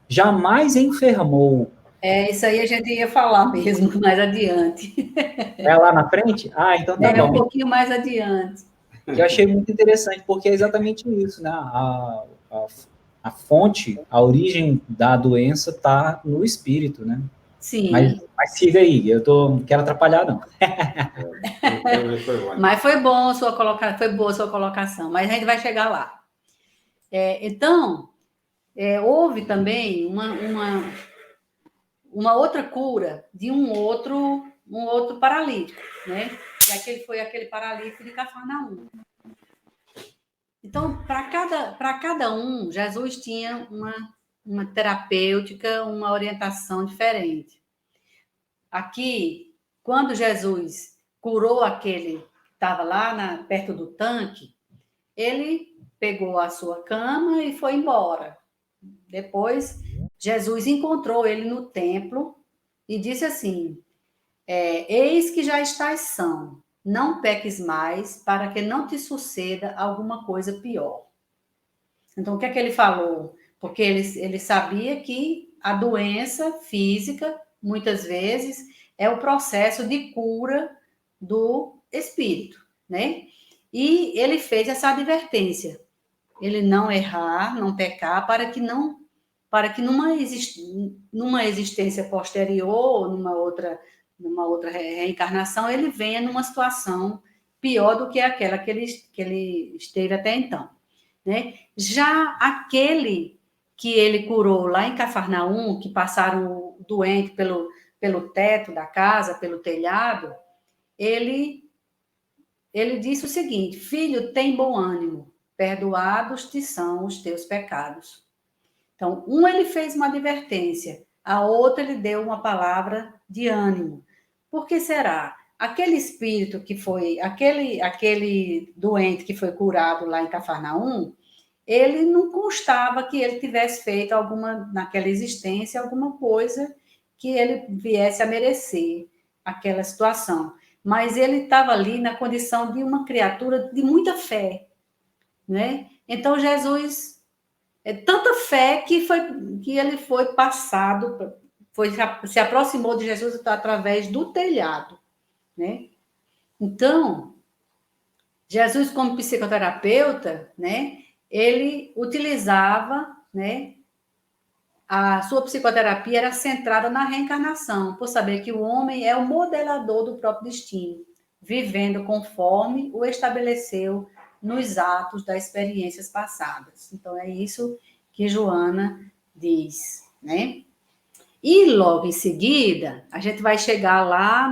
jamais enfermou. Isso aí a gente ia falar mesmo mais adiante. É lá na frente? Ah, então tá bom. Um pouquinho mais adiante. Que eu achei muito interessante, porque é exatamente isso, né? A fonte, a origem da doença está no espírito, né? Sim. Mas siga aí, quero atrapalhar, não. Mas foi bom foi boa a sua colocação, mas a gente vai chegar lá. Então, houve também uma outra cura de um outro paralítico, né? E foi aquele paralítico de Cafarnaum. Então, para cada um, Jesus tinha uma terapêutica, uma orientação diferente. Aqui, quando Jesus curou aquele que estava lá perto do tanque, ele pegou a sua cama e foi embora. Depois, Jesus encontrou ele no templo e disse assim, eis que já estás são, não peques mais, para que não te suceda alguma coisa pior. Então, o que é que ele falou? Porque ele sabia que a doença física, muitas vezes, é o processo de cura do espírito, né? E ele fez essa advertência, ele não errar, não pecar, para que numa existência posterior, numa outra reencarnação, ele venha numa situação pior do que aquela que ele esteve até então, né? Já aquele que ele curou lá em Cafarnaum, que passaram o doente pelo teto da casa, pelo telhado, ele disse o seguinte, filho, tem bom ânimo, perdoados te são os teus pecados. Então, ele fez uma advertência, a outra ele deu uma palavra de ânimo. Por que será? Aquele espírito que foi, aquele doente que foi curado lá em Cafarnaum, ele não constava que ele tivesse feito naquela existência, alguma coisa que ele viesse a merecer aquela situação. Mas ele estava ali na condição de uma criatura de muita fé, né? Então, Jesus, tanta fé que ele foi passado, se aproximou de Jesus através do telhado, né? Então, Jesus, como psicoterapeuta, né, ele utilizava, né, a sua psicoterapia era centrada na reencarnação, por saber que o homem é o modelador do próprio destino, vivendo conforme o estabeleceu nos atos das experiências passadas. Então, é isso que Joana diz, né? E logo em seguida, a gente vai chegar lá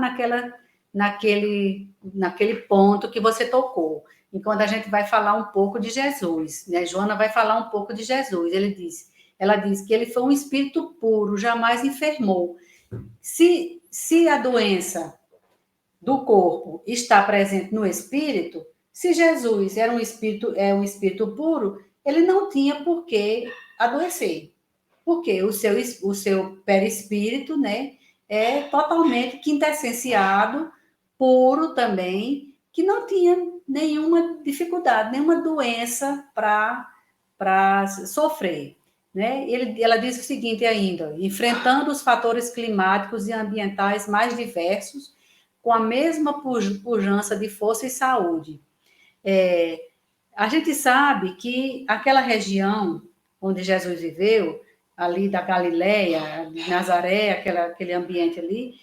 naquele ponto que você tocou, enquanto a gente vai falar um pouco de Jesus, né? Joana vai falar um pouco de Jesus. Ela diz que ele foi um espírito puro, jamais enfermou. Se a doença do corpo está presente no espírito, se Jesus é um espírito puro, ele não tinha por que adoecer. Porque o seu perispírito, né, é totalmente quintessenciado, puro também, que não tinha nenhuma dificuldade, nenhuma doença para sofrer. Né? Ela diz o seguinte ainda, enfrentando os fatores climáticos e ambientais mais diversos, com a mesma pujança de força e saúde. A gente sabe que aquela região onde Jesus viveu ali da Galileia, de Nazaré, aquele ambiente ali,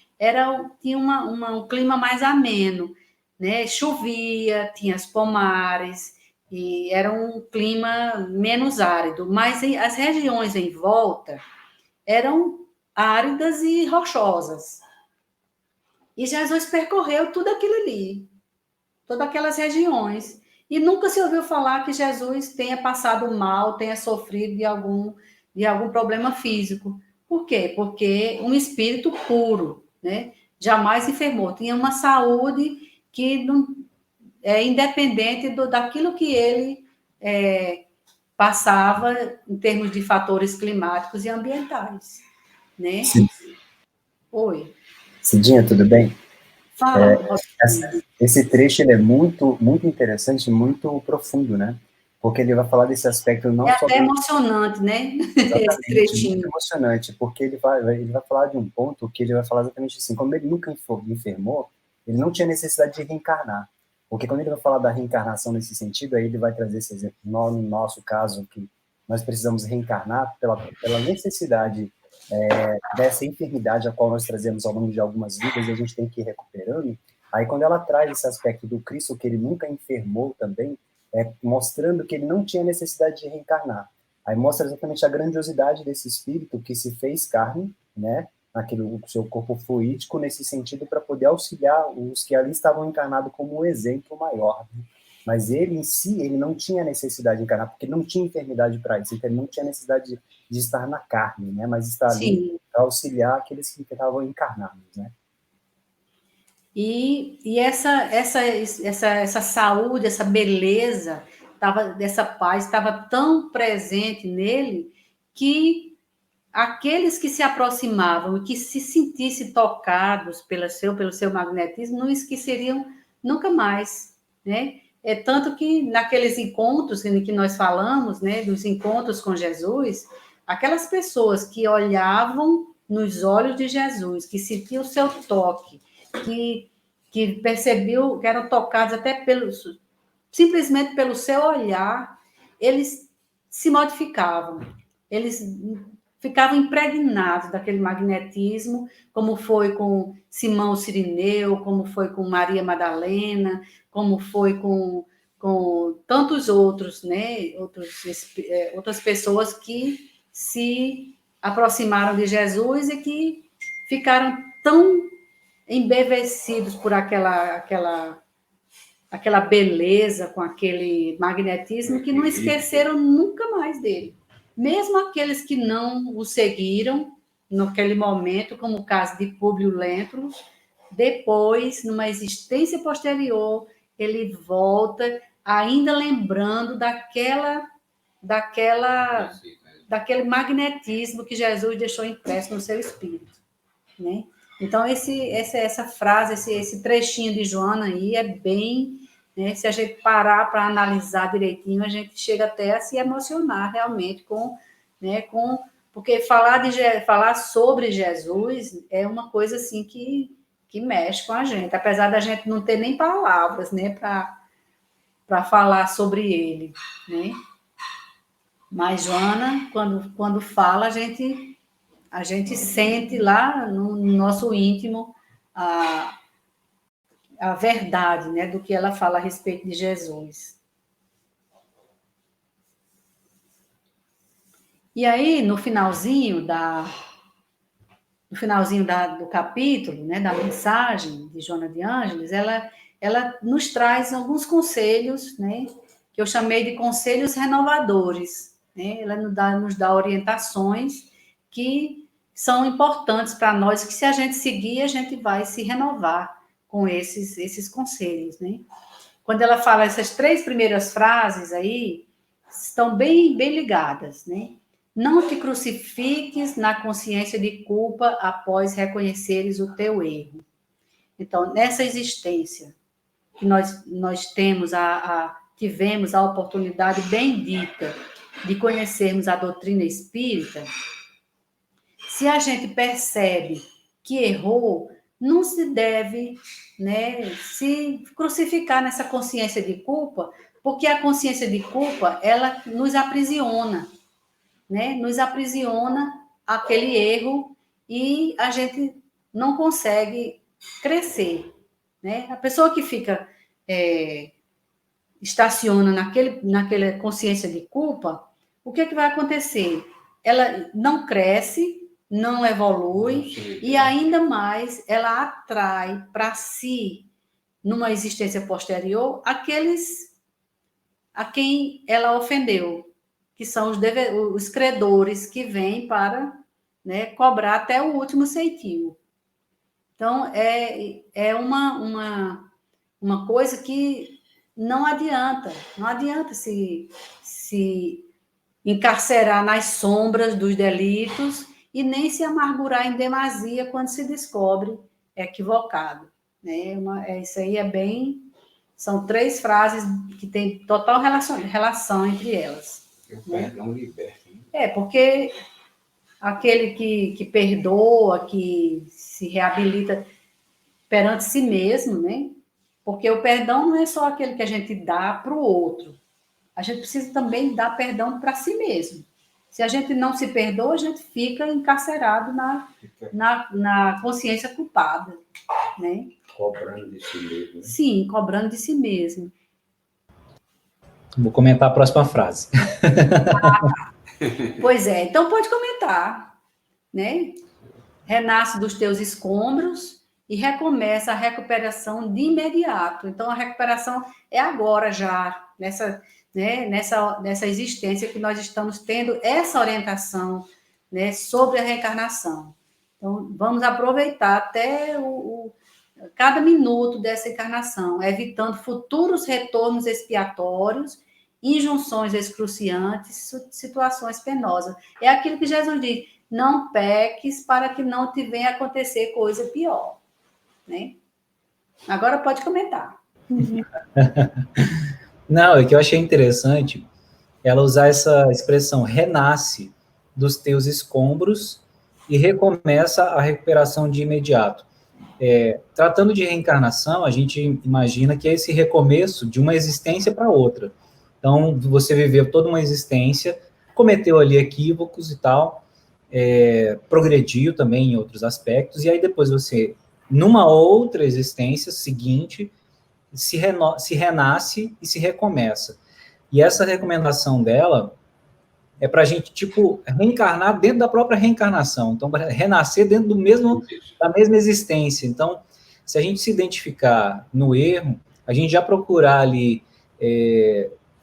tinha um clima mais ameno, né? Chovia, tinha as pomares, e era um clima menos árido, mas as regiões em volta eram áridas e rochosas. E Jesus percorreu tudo aquilo ali, todas aquelas regiões, e nunca se ouviu falar que Jesus tenha passado mal, tenha sofrido de algum problema físico. Por quê? Porque um espírito puro, né? Jamais enfermou, tinha uma saúde que não, é independente daquilo que ele passava em termos de fatores climáticos e ambientais, né? Oi. Cidinha, tudo bem? Fala, Esse trecho ele é muito, muito interessante, muito profundo, né? Porque ele vai falar desse aspecto não só até emocionante, né? Esse exatamente, trechinho. muito emocionante, porque ele vai falar de um ponto que ele vai falar exatamente assim, como ele nunca enfermou, ele não tinha necessidade de reencarnar. Porque quando ele vai falar da reencarnação nesse sentido, aí ele vai trazer esse exemplo, no nosso caso, que nós precisamos reencarnar pela necessidade dessa enfermidade a qual nós trazemos ao longo de algumas vidas e a gente tem que ir recuperando. Aí quando ela traz esse aspecto do Cristo, que ele nunca enfermou também, mostrando que ele não tinha necessidade de reencarnar. Aí mostra exatamente a grandiosidade desse espírito que se fez carne, né, o seu corpo fluídico, nesse sentido, para poder auxiliar os que ali estavam encarnados como um exemplo maior. Né? Mas ele em si, ele não tinha necessidade de encarnar, porque não tinha enfermidade para isso, então ele não tinha necessidade de estar na carne, né, mas estar ali para auxiliar aqueles que estavam encarnados, né. E essa saúde, essa beleza, essa paz estava tão presente nele que aqueles que se aproximavam e que se sentissem tocados pelo seu magnetismo não esqueceriam nunca mais, né? É tanto que naqueles encontros que nós falamos, né, dos encontros com Jesus, aquelas pessoas que olhavam nos olhos de Jesus, que sentiam o seu toque, que percebiam que eram tocados até simplesmente pelo seu olhar, eles se modificavam, eles ficavam impregnados daquele magnetismo, como foi com Simão Cirineu, como foi com Maria Madalena, como foi com tantos outros, né? Outras pessoas que se aproximaram de Jesus e que ficaram tão embevecidos por aquela beleza, com aquele magnetismo, que não esqueceram nunca mais dele. Mesmo aqueles que não o seguiram naquele momento, como o caso de Públio Lentulus, depois, numa existência posterior, ele volta ainda lembrando daquele magnetismo que Jesus deixou impresso no seu espírito, né? Então, essa frase, esse trechinho de Joana aí é bem, né, se a gente parar para analisar direitinho, a gente chega até a se emocionar realmente porque falar sobre Jesus é uma coisa assim que mexe com a gente, apesar da gente não ter nem palavras, né, para falar sobre ele, né? Mas Joana, quando fala, a gente sente lá no nosso íntimo a verdade, né, do que ela fala a respeito de Jesus. E aí, no finalzinho do capítulo, né, da mensagem de Joana de Ângeles, ela nos traz alguns conselhos, né, que eu chamei de conselhos renovadores, né? Ela nos dá orientações que são importantes para nós, que se a gente seguir, a gente vai se renovar com esses conselhos, né? Quando ela fala essas 3 primeiras frases aí, estão bem, bem ligadas, né? Não te crucifiques na consciência de culpa após reconheceres o teu erro. Então, nessa existência que nós tivemos a oportunidade bendita de conhecermos a doutrina espírita, se a gente percebe que errou, não se deve, né, se crucificar nessa consciência de culpa, porque a consciência de culpa, ela nos aprisiona. né, nos aprisiona aquele erro e a gente não consegue crescer, né? A pessoa que fica estaciona naquela consciência de culpa, o que vai acontecer? Ela não cresce, não evolui e ainda mais ela atrai para si, numa existência posterior, aqueles a quem ela ofendeu, que são os credores que vêm para, né, cobrar até o último ceitinho. Então, é uma coisa que não adianta se encarcerar nas sombras dos delitos e nem se amargurar em demasia quando se descobre equivocado. Né? Isso aí são 3 frases que têm total relação entre elas. O perdão liberta. Porque aquele que perdoa, que se reabilita perante si mesmo, né? Porque o perdão não é só aquele que a gente dá para o outro. A gente precisa também dar perdão para si mesmo. Se a gente não se perdoa, a gente fica encarcerado na consciência culpada, né? Cobrando de si mesmo. Né? Sim, cobrando de si mesmo. Vou comentar a próxima frase. Pois é, então pode comentar, né? Renasce dos teus escombros e recomeça a recuperação de imediato. Então, a recuperação é agora já, nessa existência que nós estamos tendo essa orientação, né, sobre a reencarnação. Então, vamos aproveitar até cada minuto dessa encarnação, evitando futuros retornos expiatórios, injunções excruciantes, situações penosas. É aquilo que Jesus diz: não peques para que não te venha acontecer coisa pior. Né? Agora pode comentar. Não, o que eu achei interessante ela usar essa expressão, renasce dos teus escombros e recomeça a recuperação de imediato. Tratando de reencarnação, a gente imagina que é esse recomeço de uma existência para outra. Então, você viveu toda uma existência, cometeu ali equívocos e tal, progrediu também em outros aspectos, e aí depois você, numa outra existência seguinte, se renasce e se recomeça. E essa recomendação dela é para a gente, reencarnar dentro da própria reencarnação. Então, renascer dentro da mesma existência. Então, se a gente se identificar no erro, a gente já procurar ali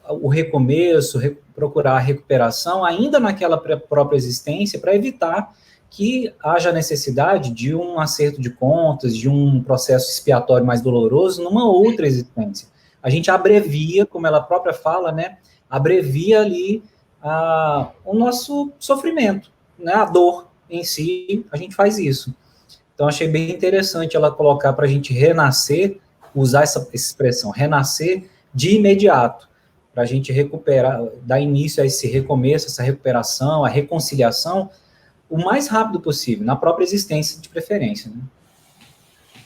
o recomeço, procurar a recuperação ainda naquela própria existência para evitar que haja necessidade de um acerto de contas, de um processo expiatório mais doloroso numa outra existência. A gente abrevia, como ela própria fala, né? Abrevia ali o nosso sofrimento, né? A dor em si, a gente faz isso. Então, achei bem interessante ela colocar para a gente renascer, usar essa expressão, renascer de imediato, para a gente recuperar, dar início a esse recomeço, essa recuperação, a reconciliação, o mais rápido possível, na própria existência de preferência.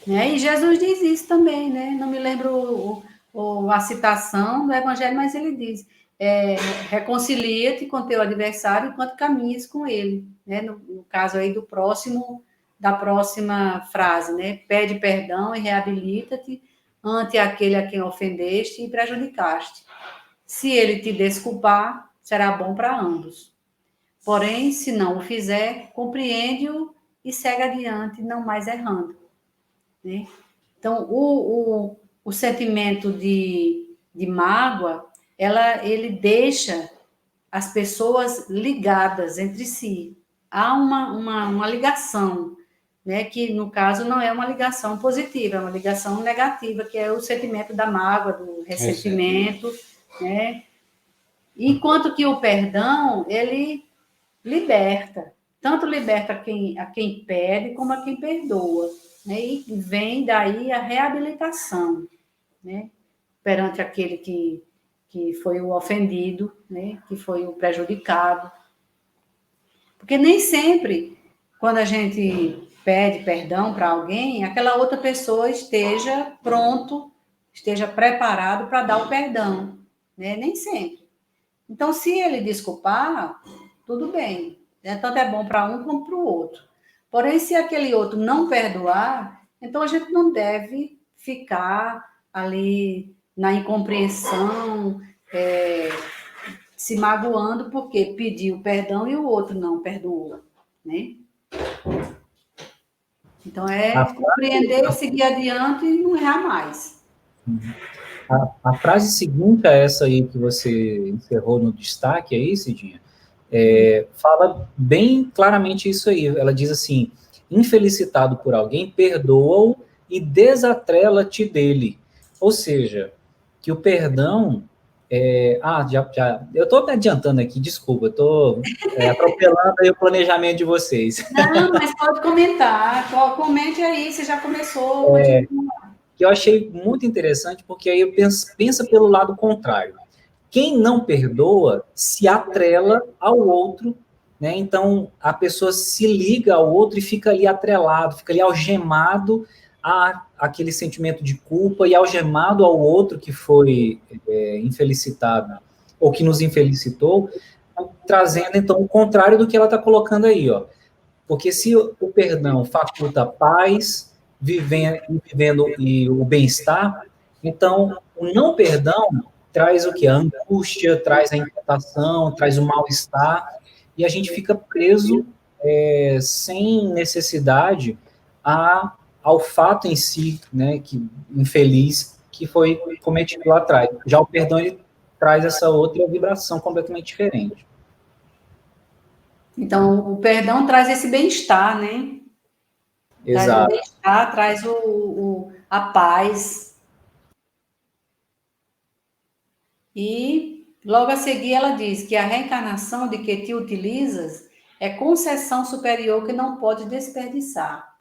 Né? E Jesus diz isso também, né? Não me lembro a citação do Evangelho, mas ele diz: reconcilia-te com teu adversário enquanto caminhas com ele. Né? No caso aí da próxima frase, né? Pede perdão e reabilita-te ante aquele a quem ofendeste e prejudicaste. Se ele te desculpar, será bom para ambos. Porém, se não o fizer, compreende-o e segue adiante, não mais errando. Né? Então, o sentimento de mágoa, ele deixa as pessoas ligadas entre si. Há uma ligação, né, que, no caso, não é uma ligação positiva, é uma ligação negativa, que é o sentimento da mágoa, do ressentimento. Né? Enquanto que o perdão, ele liberta. Tanto liberta a quem pede, como a quem perdoa. Né? E vem daí a reabilitação, né? Perante aquele que foi o ofendido, né? Que foi o prejudicado. Porque nem sempre, quando a gente pede perdão para alguém, aquela outra pessoa esteja pronto, esteja preparado para dar o perdão. Né? Nem sempre. Então, se ele desculpar, tudo bem. Né? Tanto é bom para um como para o outro. Porém, se aquele outro não perdoar, então a gente não deve ficar ali na incompreensão, se magoando porque pediu perdão e o outro não perdoou, né? Então, compreender, seguir adiante e não errar mais. A frase seguinte a essa aí que você encerrou no destaque aí, Cidinha, fala bem claramente isso aí. Ela diz assim: infelicitado por alguém, perdoa-o e desatrela-te dele. Ou seja, que o perdão... eu estou me adiantando aqui, desculpa, eu estou atropelando aí o planejamento de vocês. Não, mas pode comentar, comente aí, você já começou. Que eu achei muito interessante, porque aí eu pensa pelo lado contrário. Quem não perdoa se atrela ao outro, né? Então a pessoa se liga ao outro e fica ali atrelado, fica ali algemado a aquele sentimento de culpa e algemado ao outro que foi infelicitado ou que nos infelicitou, trazendo então o contrário do que ela está colocando aí, ó. Porque se o perdão faculta paz, vivendo e o bem-estar, então o não perdão traz o que? A angústia, traz a inquietação, traz o mal-estar, e a gente fica preso sem necessidade ao fato em si, né, que infeliz, que foi cometido lá atrás. Já o perdão, ele traz essa outra vibração completamente diferente. Então, o perdão traz esse bem-estar, né? Traz Exato. o bem-estar, traz a paz. E logo a seguir ela diz que a reencarnação de que te utilizas é concessão superior que não pode desperdiçar.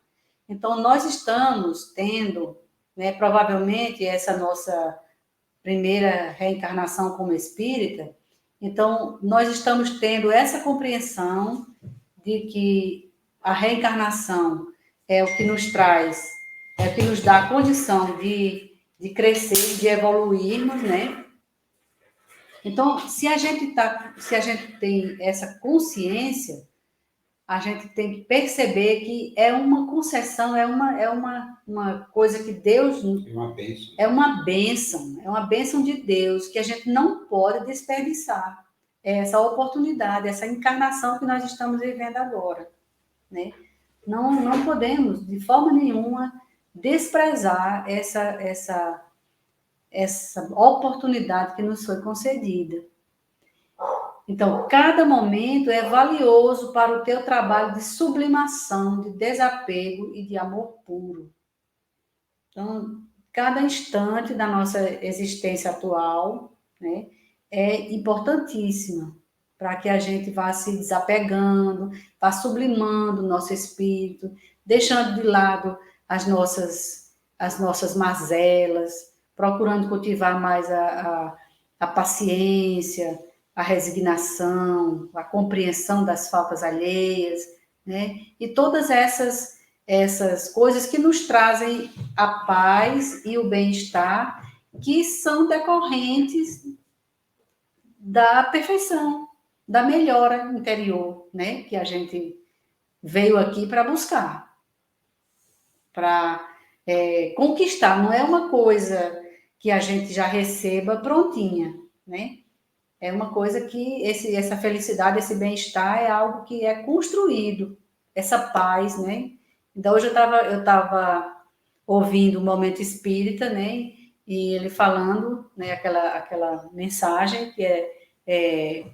Então, nós estamos tendo, né, provavelmente, essa nossa primeira reencarnação como espírita, então, nós estamos tendo essa compreensão de que a reencarnação é o que nos traz, é o que nos dá a condição de crescer, de evoluirmos, né? Então, se a gente tem essa consciência, a gente tem que perceber que é uma concessão, é uma coisa que Deus... É uma bênção de Deus, que a gente não pode desperdiçar. É essa oportunidade, essa encarnação que nós estamos vivendo agora, né? Não podemos, de forma nenhuma, desprezar essa oportunidade que nos foi concedida. Então, cada momento é valioso para o teu trabalho de sublimação, de desapego e de amor puro. Então, cada instante da nossa existência atual, né, é importantíssima para que a gente vá se desapegando, vá sublimando o nosso espírito, deixando de lado as nossas mazelas, procurando cultivar mais a paciência, a resignação, a compreensão das faltas alheias, né? E todas essas coisas que nos trazem a paz e o bem-estar, que são decorrentes da perfeição, da melhora interior, né? Que a gente veio aqui para buscar, para conquistar. Não é uma coisa que a gente já receba prontinha, né? É uma coisa que essa felicidade, esse bem-estar é algo que é construído, essa paz, né? Então, hoje eu estava ouvindo o Momento Espírita, né? E ele falando, né, aquela mensagem que é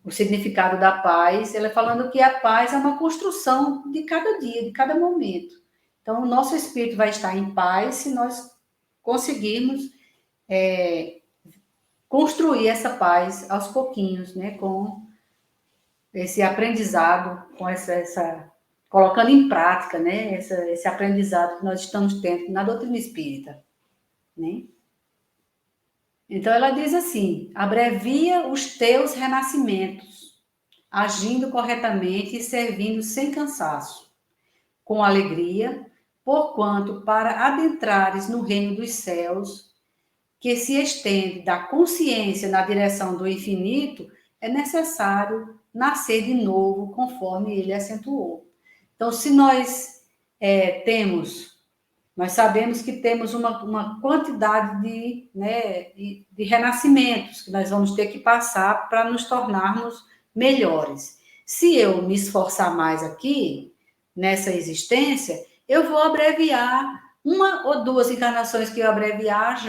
o significado da paz, ele falando que a paz é uma construção de cada dia, de cada momento. Então, o nosso espírito vai estar em paz se nós conseguirmos construir essa paz aos pouquinhos, né? Com esse aprendizado, com colocando em prática, né, esse aprendizado que nós estamos tendo na doutrina espírita, né? Então, ela diz assim: abrevia os teus renascimentos, agindo corretamente e servindo sem cansaço, com alegria, porquanto para adentrares no reino dos céus, que se estende da consciência na direção do infinito, é necessário nascer de novo, conforme ele acentuou. Então, se nós nós sabemos que temos uma quantidade de renascimentos que nós vamos ter que passar para nos tornarmos melhores. Se eu me esforçar mais aqui, nessa existência, eu vou abreviar, uma ou duas encarnações que eu abreviar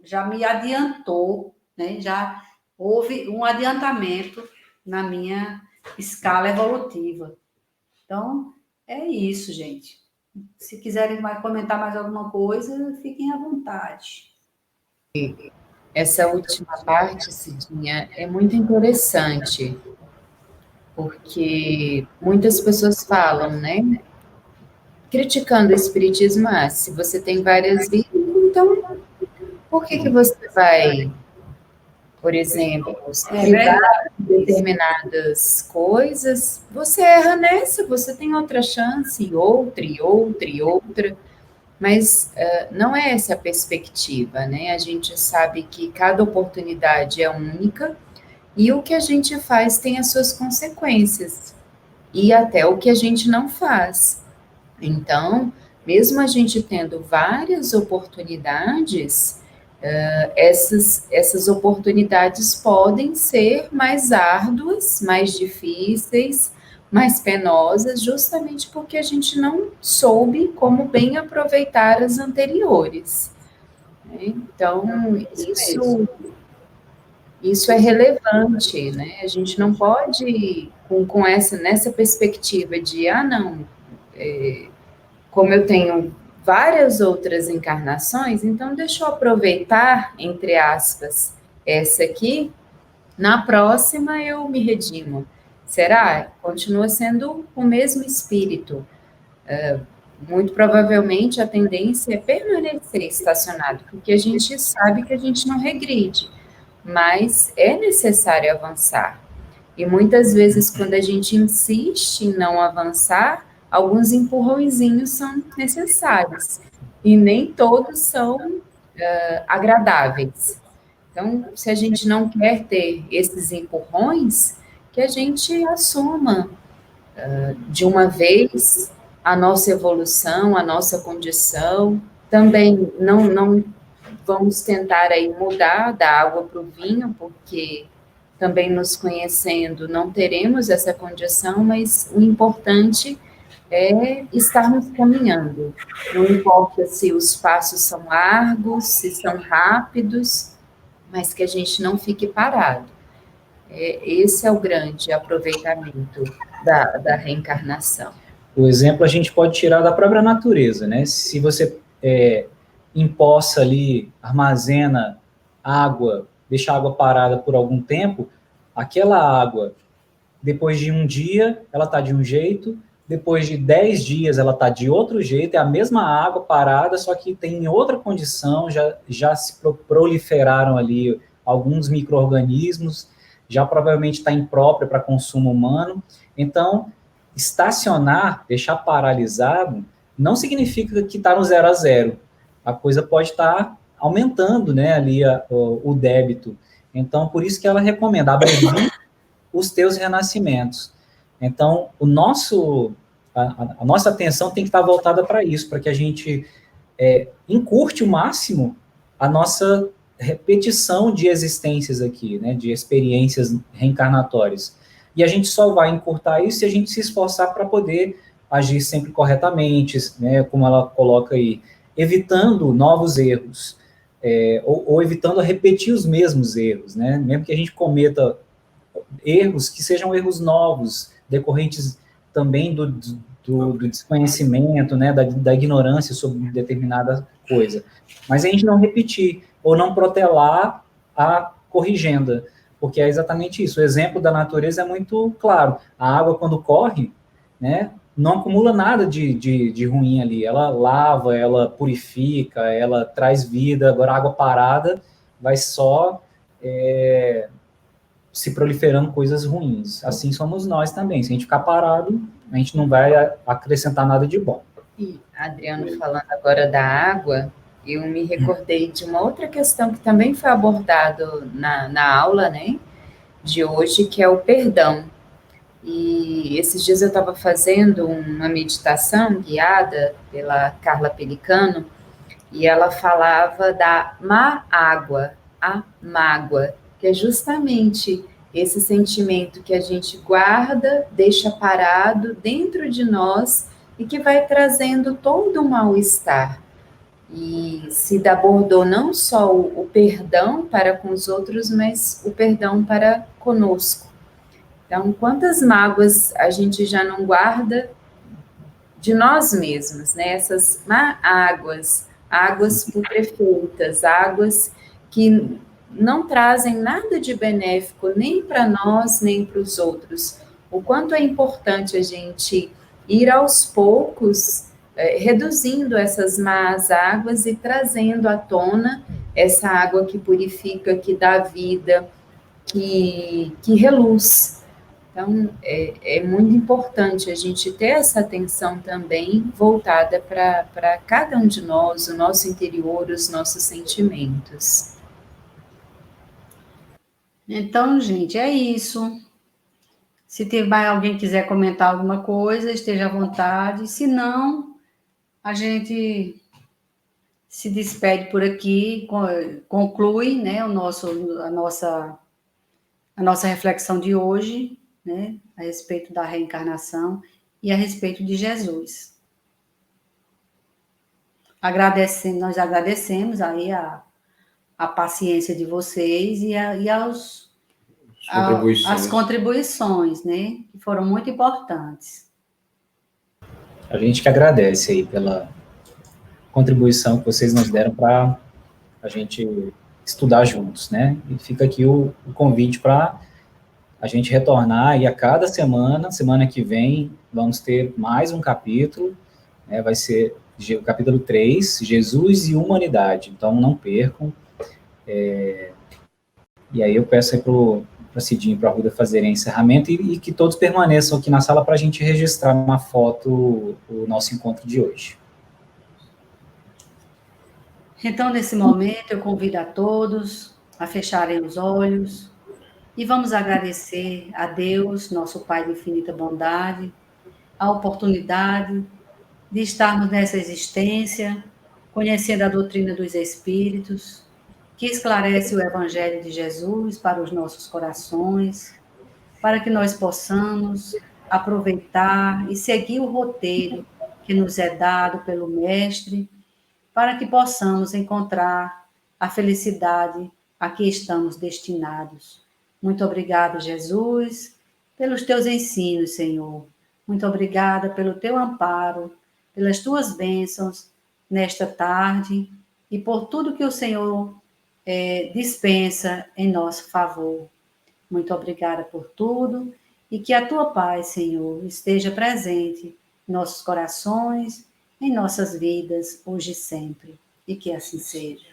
já me adiantou, né? Já houve um adiantamento na minha escala evolutiva. Então, é isso, gente. Se quiserem comentar mais alguma coisa, fiquem à vontade. Essa última parte, Cidinha, é muito interessante, porque muitas pessoas falam, né? Criticando o espiritismo, se você tem várias vidas, então por que você vai, por exemplo, se privar de determinadas coisas? Você erra nessa, você tem outra chance, e outra, mas não é essa a perspectiva, né? A gente sabe que cada oportunidade é única e o que a gente faz tem as suas consequências, e até o que a gente não faz. Então, mesmo a gente tendo várias oportunidades, essas oportunidades podem ser mais árduas, mais difíceis, mais penosas, justamente porque a gente não soube como bem aproveitar as anteriores. Então, isso é relevante, né? A gente não pode, nessa perspectiva de, como eu tenho várias outras encarnações, então deixa eu aproveitar, entre aspas, essa aqui, na próxima eu me redimo. Será? Continua sendo o mesmo espírito. Muito provavelmente a tendência é permanecer estacionado, porque a gente sabe que a gente não regride, mas é necessário avançar. E muitas vezes, quando a gente insiste em não avançar, alguns empurrõezinhos são necessários, e nem todos são agradáveis. Então, se a gente não quer ter esses empurrões, que a gente assuma de uma vez a nossa evolução, a nossa condição. Também não vamos tentar aí mudar da água para o vinho, porque também nos conhecendo não teremos essa condição, mas o importante é estarmos caminhando. Não importa se os passos são largos, se são rápidos, mas que a gente não fique parado. Esse é o grande aproveitamento da reencarnação. O exemplo a gente pode tirar da própria natureza, né? Se você empoça ali, armazena água, deixa a água parada por algum tempo, aquela água, depois de um dia, ela está de um jeito, depois de 10 dias ela está de outro jeito, é a mesma água parada, só que tem outra condição, já se proliferaram ali alguns micro-organismos, já provavelmente está imprópria para consumo humano. Então, estacionar, deixar paralisado, não significa que está no 0 a 0. A coisa pode estar aumentando, né, ali o débito. Então, por isso que ela recomenda, abrevie os teus renascimentos. Então, a nossa atenção tem que estar voltada para isso, para que a gente encurte o máximo a nossa repetição de existências aqui, né, de experiências reencarnatórias. E a gente só vai encurtar isso se a gente se esforçar para poder agir sempre corretamente, né, como ela coloca aí, evitando novos erros, ou evitando repetir os mesmos erros, né, mesmo que a gente cometa erros que sejam erros novos, decorrentes também do desconhecimento, né, da ignorância sobre determinada coisa. Mas a gente não repetir, ou não protelar a corrigenda, porque é exatamente isso. O exemplo da natureza é muito claro. A água, quando corre, né, não acumula nada de ruim ali. Ela lava, ela purifica, ela traz vida. Agora, a água parada vai só se proliferando coisas ruins. Assim somos nós também. Se a gente ficar parado, a gente não vai acrescentar nada de bom. E, Adriano, falando agora da água, eu me recordei de uma outra questão que também foi abordada na aula, né? de hoje, que é o perdão. E esses dias eu estava fazendo uma meditação guiada pela Carla Pelicano, e ela falava da má-água, a mágoa, que é justamente esse sentimento que a gente guarda, deixa parado dentro de nós e que vai trazendo todo o mal-estar. E Cida abordou não só o perdão para com os outros, mas o perdão para conosco. Então, quantas mágoas a gente já não guarda de nós mesmos, né? Essas águas, águas putrefeitas, águas que não trazem nada de benéfico nem para nós, nem para os outros. O quanto é importante a gente ir aos poucos reduzindo essas más águas e trazendo à tona essa água que purifica, que dá vida, que reluz. Então, é muito importante a gente ter essa atenção também voltada para cada um de nós, o nosso interior, os nossos sentimentos. Então, gente, é isso. Se tiver alguém quiser comentar alguma coisa, esteja à vontade. Se não, a gente se despede por aqui, conclui, né, a nossa reflexão de hoje, né, a respeito da reencarnação e a respeito de Jesus. Nós agradecemos aí a paciência de vocês e as contribuições, né, que foram muito importantes. A gente que agradece aí pela contribuição que vocês nos deram para a gente estudar juntos, né? E fica aqui o convite para a gente retornar e a cada semana que vem, vamos ter mais um capítulo, né? Vai ser o capítulo 3, Jesus e Humanidade. Então, não percam. E aí eu peço aí para Cidinha e para a Ruda fazerem encerramento e que todos permaneçam aqui na sala para a gente registrar na foto o nosso encontro de hoje. Então, nesse momento, eu convido a todos a fecharem os olhos e vamos agradecer a Deus, nosso Pai de infinita bondade, a oportunidade de estarmos nessa existência, conhecendo a doutrina dos Espíritos, que esclarece o Evangelho de Jesus para os nossos corações, para que nós possamos aproveitar e seguir o roteiro que nos é dado pelo Mestre, para que possamos encontrar a felicidade a que estamos destinados. Muito obrigado, Jesus, pelos teus ensinos, Senhor. Muito obrigada pelo teu amparo, pelas tuas bênçãos nesta tarde e por tudo que o Senhor dispensa em nosso favor. Muito obrigada por tudo e que a tua paz, Senhor, esteja presente em nossos corações, em nossas vidas, hoje e sempre. E que assim seja.